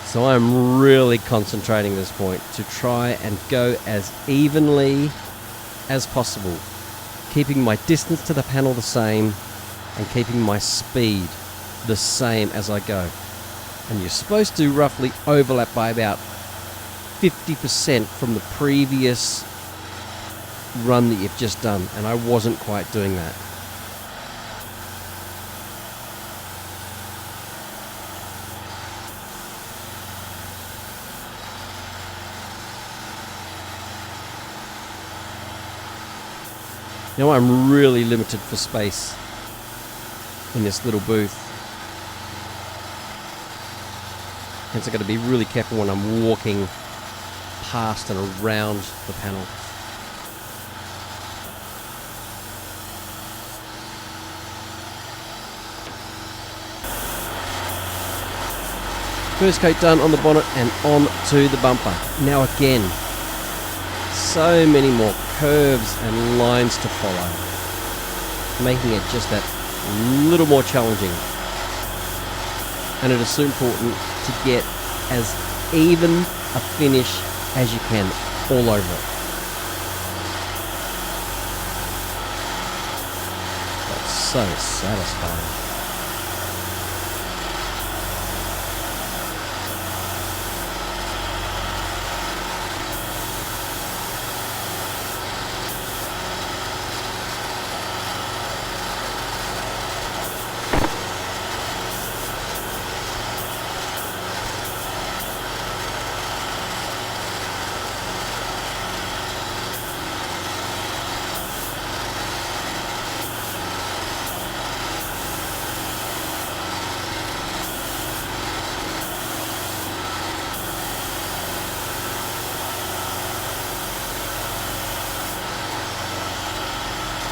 So I'm really concentrating at this point to try and go as evenly as possible, keeping my distance to the panel the same and keeping my speed the same as I go. And you're supposed to roughly overlap by about 50% from the previous run that you've just done, and I wasn't quite doing that. Now I'm really limited for space in this little booth. Hence I've got to be really careful when I'm walking past and around the panel. First coat done on the bonnet and on to the bumper. Now again, so many more curves and lines to follow, making it just that little more challenging. and it is so important to get as even a finish as you can all over it. That's so satisfying.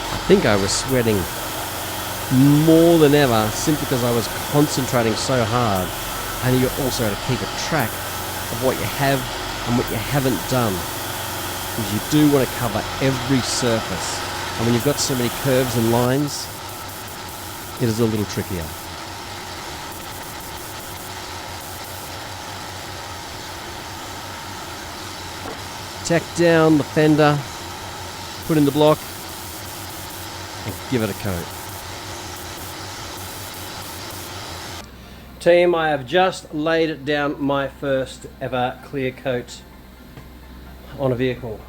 I think I was sweating more than ever simply because I was concentrating so hard, and you also have to keep a track of what you have and what you haven't done, because you do want to cover every surface, and when you've got so many curves and lines, it is a little trickier. Tack down the fender, put in the block, and give it a coat. Team, I have just laid down my first ever clear coat on a vehicle.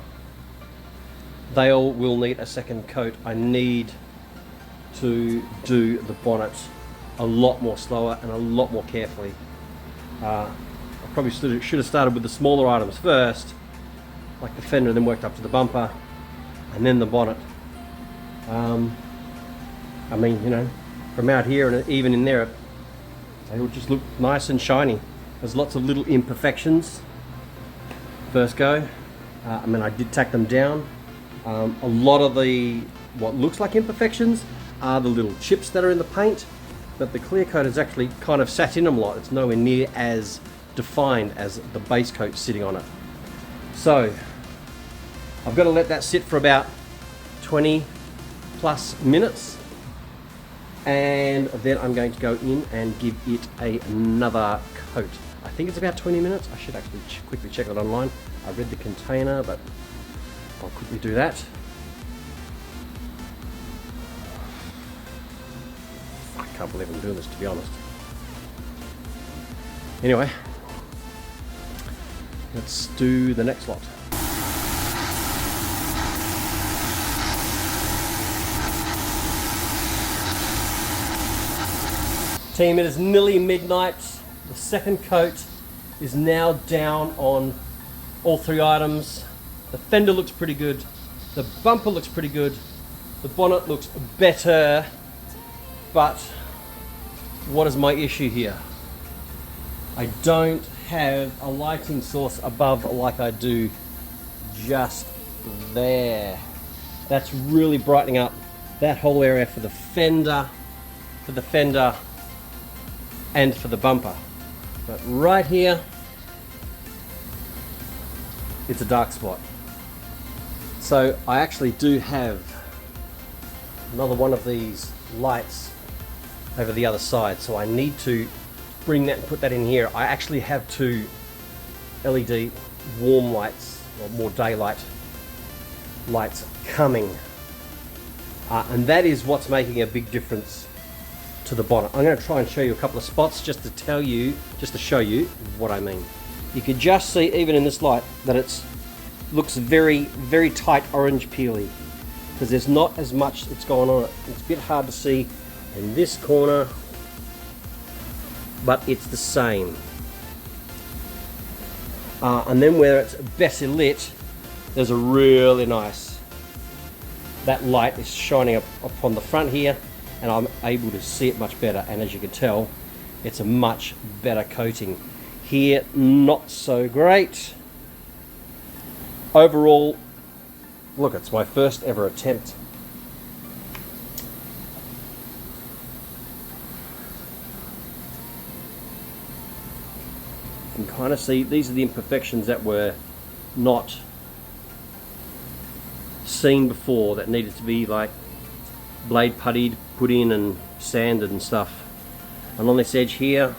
They all will need a second coat. I need to do the bonnet a lot more slower and a lot more carefully. I probably should have started with the smaller items first, like the fender, then worked up to the bumper and then the bonnet. I mean, you know, from out here and even in there, they will just look nice and shiny. There's lots of little imperfections. First go, I mean, I did tack them down. A lot of the, what looks like imperfections are the little chips that are in the paint, but the clear coat has actually kind of sat in them a lot. It's nowhere near as defined as the base coat sitting on it. So, I've got to let that sit for about 20 plus minutes, and then I'm going to go in and give it another coat. I think it's about 20 minutes. I should actually quickly check it online. I read the container, but I'll quickly do that. I can't believe I'm doing this, to be honest. Anyway, let's do the next lot. Team, it is nearly midnight. The second coat is now down on all three items. The fender looks pretty good. The bumper looks pretty good. The bonnet looks better. But what is my issue here? I don't have a lighting source above like I do just there. That's really brightening up that whole area for the fender, and for the bumper. But right here, it's a dark spot. So I actually do have another one of these lights over the other side, so I need to bring that and put that in here. I actually have two LED warm lights, or more daylight lights coming, and that is what's making a big difference to the bonnet. I'm going to try and show you a couple of spots just to show you what I mean. You can just see, even in this light, that it looks very, very tight orange peely, because there's not as much that's going on. It's a bit hard to see in this corner, but it's the same. And then where it's better lit, there's a really nice, that light is shining up on the front here, and I'm able to see it much better, and as you can tell, it's a much better coating. Here, not so great. Overall, look, it's my first ever attempt. You can kind of see these are the imperfections that were not seen before, that needed to be like blade puttied, put in and sanded and stuff. And on this edge here,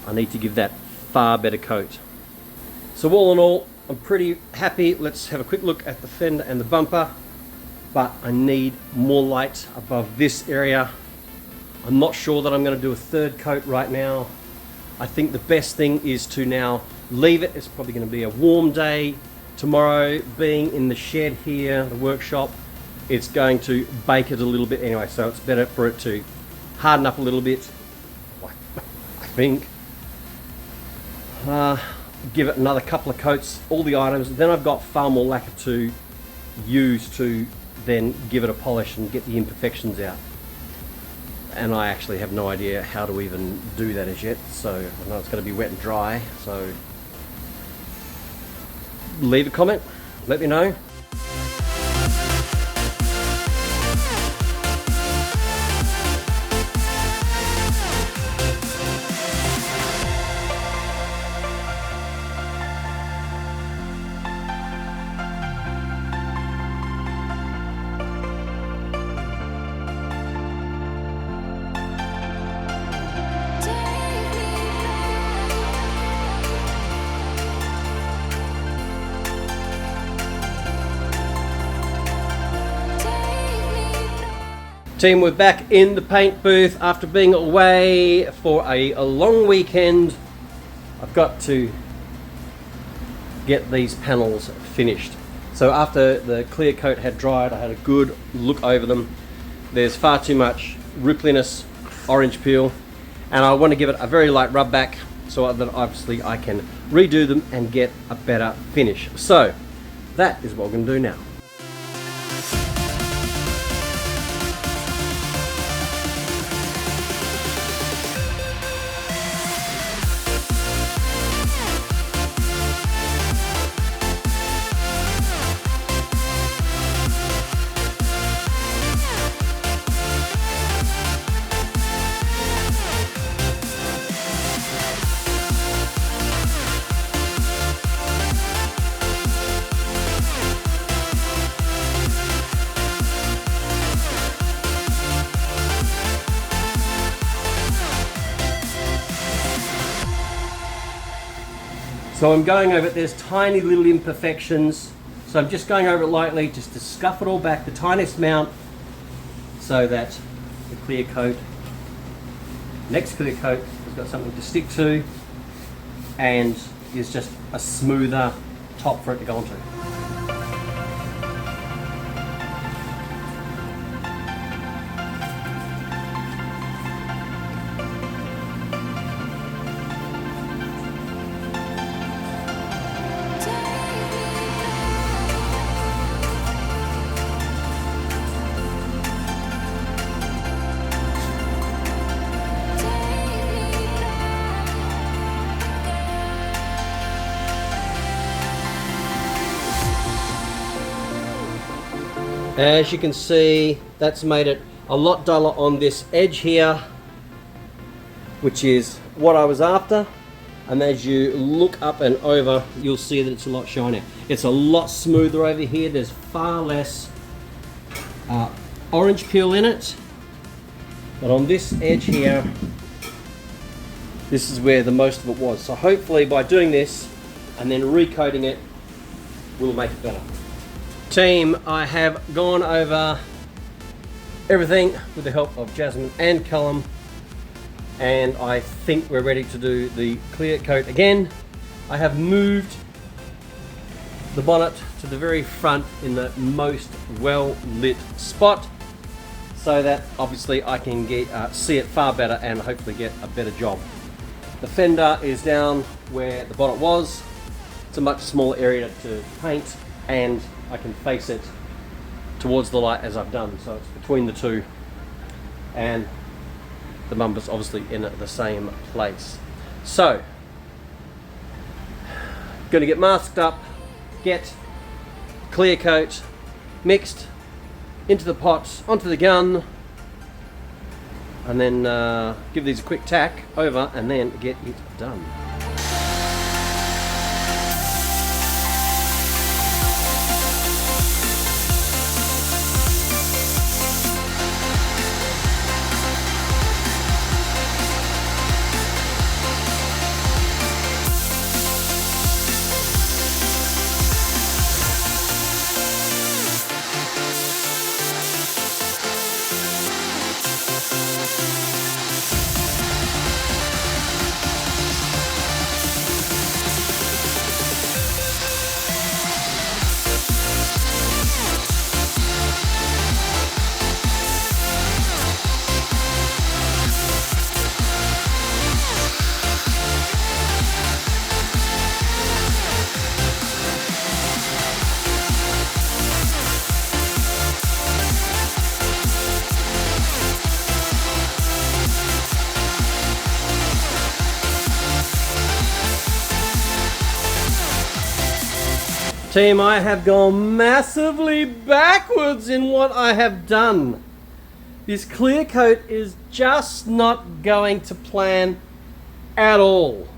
I need to give that far better coat. So all in all, I'm pretty happy. Let's have a quick look at the fender and the bumper, but I need more light above this area. I'm not sure that I'm going to do a third coat right now. I think the best thing is to now leave it. It's probably going to be a warm day tomorrow. Being in the shed here, the workshop, it's going to bake it a little bit anyway, so it's better for it to harden up a little bit, I think. Give it another couple of coats, all the items, then I've got far more lacquer to use to then give it a polish and get the imperfections out. And I actually have no idea how to even do that as yet, so I know it's going to be wet and dry, so leave a comment, let me know. Team, we're back in the paint booth after being away for a long weekend. I've got to get these panels finished. So after the clear coat had dried, I had a good look over them. There's far too much rippliness, orange peel, and I want to give it a very light rub back so that obviously I can redo them and get a better finish. So that is what we're going to do now. So I'm going over it, there's tiny little imperfections, so I'm just going over it lightly just to scuff it all back the tiniest amount so that the clear coat, next clear coat, has got something to stick to and is just a smoother top for it to go onto. As you can see, that's made it a lot duller on this edge here, which is what I was after. And as you look up and over, you'll see that it's a lot shinier. It's a lot smoother over here. There's far less orange peel in it. But on this edge here, this is where the most of it was. So hopefully by doing this and then recoating it, we'll make it better. Team, I have gone over everything with the help of Jasmine and Callum, and I think we're ready to do the clear coat again. I have moved the bonnet to the very front in the most well lit spot so that obviously I can see it far better and hopefully get a better job. The fender is down where the bonnet was. It's a much smaller area to paint, and I can face it towards the light as I've done, so it's between the two, and the bumper's obviously in the same place. So, going to get masked up, get clear coat mixed into the pot, onto the gun, and then give these a quick tack over and then get it done. Team, I have gone massively backwards in what I have done. This clear coat is just not going to plan at all.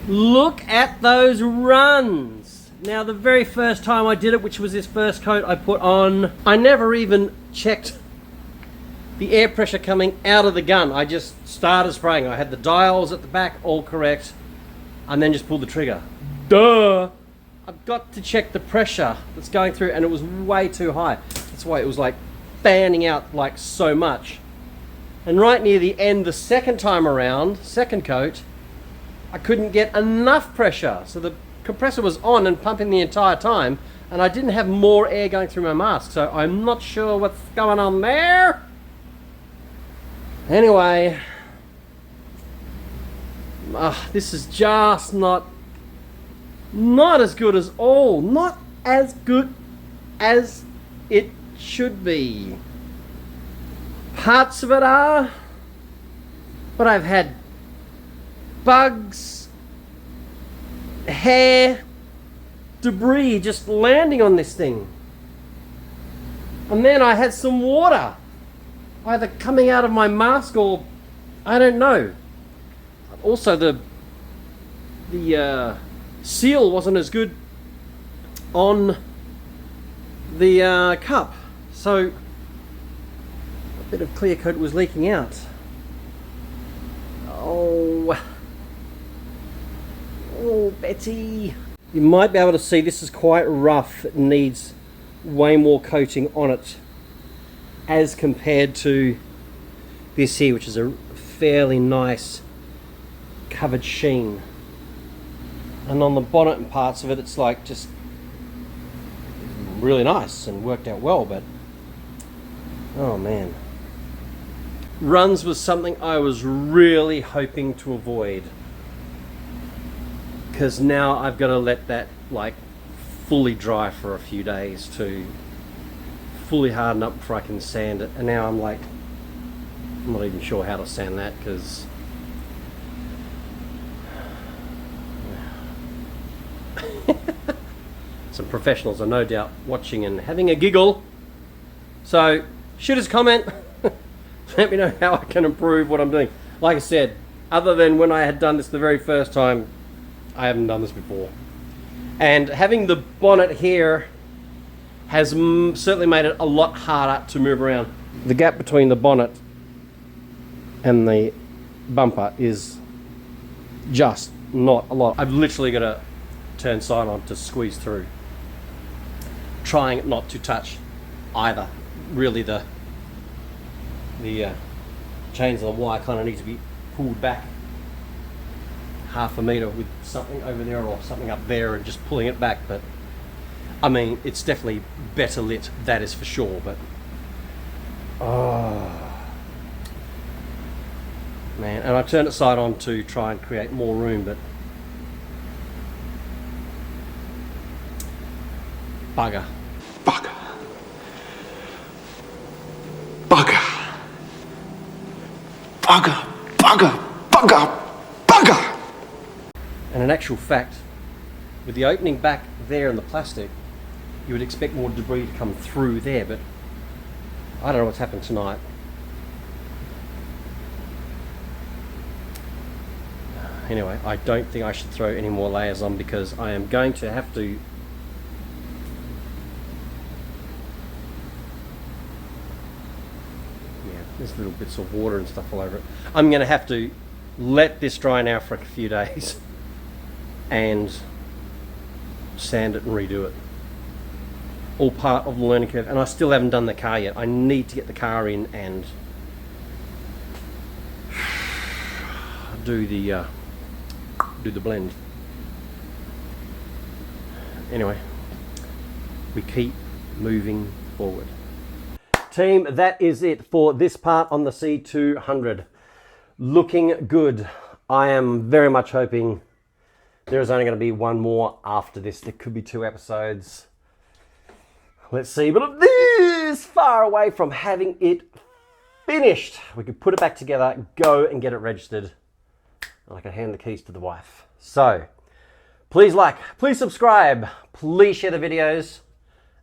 Look at those runs. Now, the very first time I did it, which was this first coat I put on, I never even checked the air pressure coming out of the gun. I just started spraying. I had the dials at the back all correct, and then just pulled the trigger. Duh! I've got to check the pressure that's going through, and it was way too high. That's why it was like fanning out like so much. And right near the end, the second time around, second coat, I couldn't get enough pressure. So the compressor was on and pumping the entire time, and I didn't have more air going through my mask. So I'm not sure what's going on there. Anyway, this is just not as good as all. Not as good as it should be. Parts of it are, but I've had bugs, hair, debris just landing on this thing. And then I had some water either coming out of my mask or I don't know. Also the seal wasn't as good on the cup, so a bit of clear coat was leaking out. Oh, Betty. You might be able to see this is quite rough. It needs way more coating on it as compared to this here, which is a fairly nice covered sheen. And on the bonnet and parts of it, it's like just really nice and worked out well, but oh man. Runs was something I was really hoping to avoid, because now I've got to let that like fully dry for a few days to fully harden up before I can sand it. And now I'm like, I'm not even sure how to sand that, because some professionals are no doubt watching and having a giggle. So shoot us a comment. Let me know how I can improve what I'm doing. Like I said, other than when I had done this the very first time, I haven't done this before. And having the bonnet here has certainly made it a lot harder to move around. The gap between the bonnet and the bumper is just not a lot. I've literally got to turn side on to squeeze through, trying not to touch either. Really, the chains of the wire kind of need to be pulled back half a meter with something over there or something up there and just pulling it back. But I mean, it's definitely better lit, that is for sure. But oh man, and I turned it side on to try and create more room, but bugger. Bugger. Bugger. Bugger. Bugger. Bugger. Bugger. And in actual fact, with the opening back there in the plastic, you would expect more debris to come through there, but I don't know what's happened tonight. Anyway, I don't think I should throw any more layers on, because I am going to have to there's little bits of water and stuff all over it. I'm going to have to let this dry now for a few days and sand it and redo it. All part of the learning curve, and I still haven't done the car yet. I need to get the car in and do the blend. Anyway, we keep moving forward. Team, that is it for this part on the C200. Looking good. I am very much hoping there is only going to be one more after this. There could be 2 episodes. Let's see, but I'm this far away from having it finished. We could put it back together, go and get it registered, and I can hand the keys to the wife. So, please like, please subscribe, Please share the videos.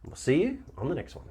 And we'll see you on the next one.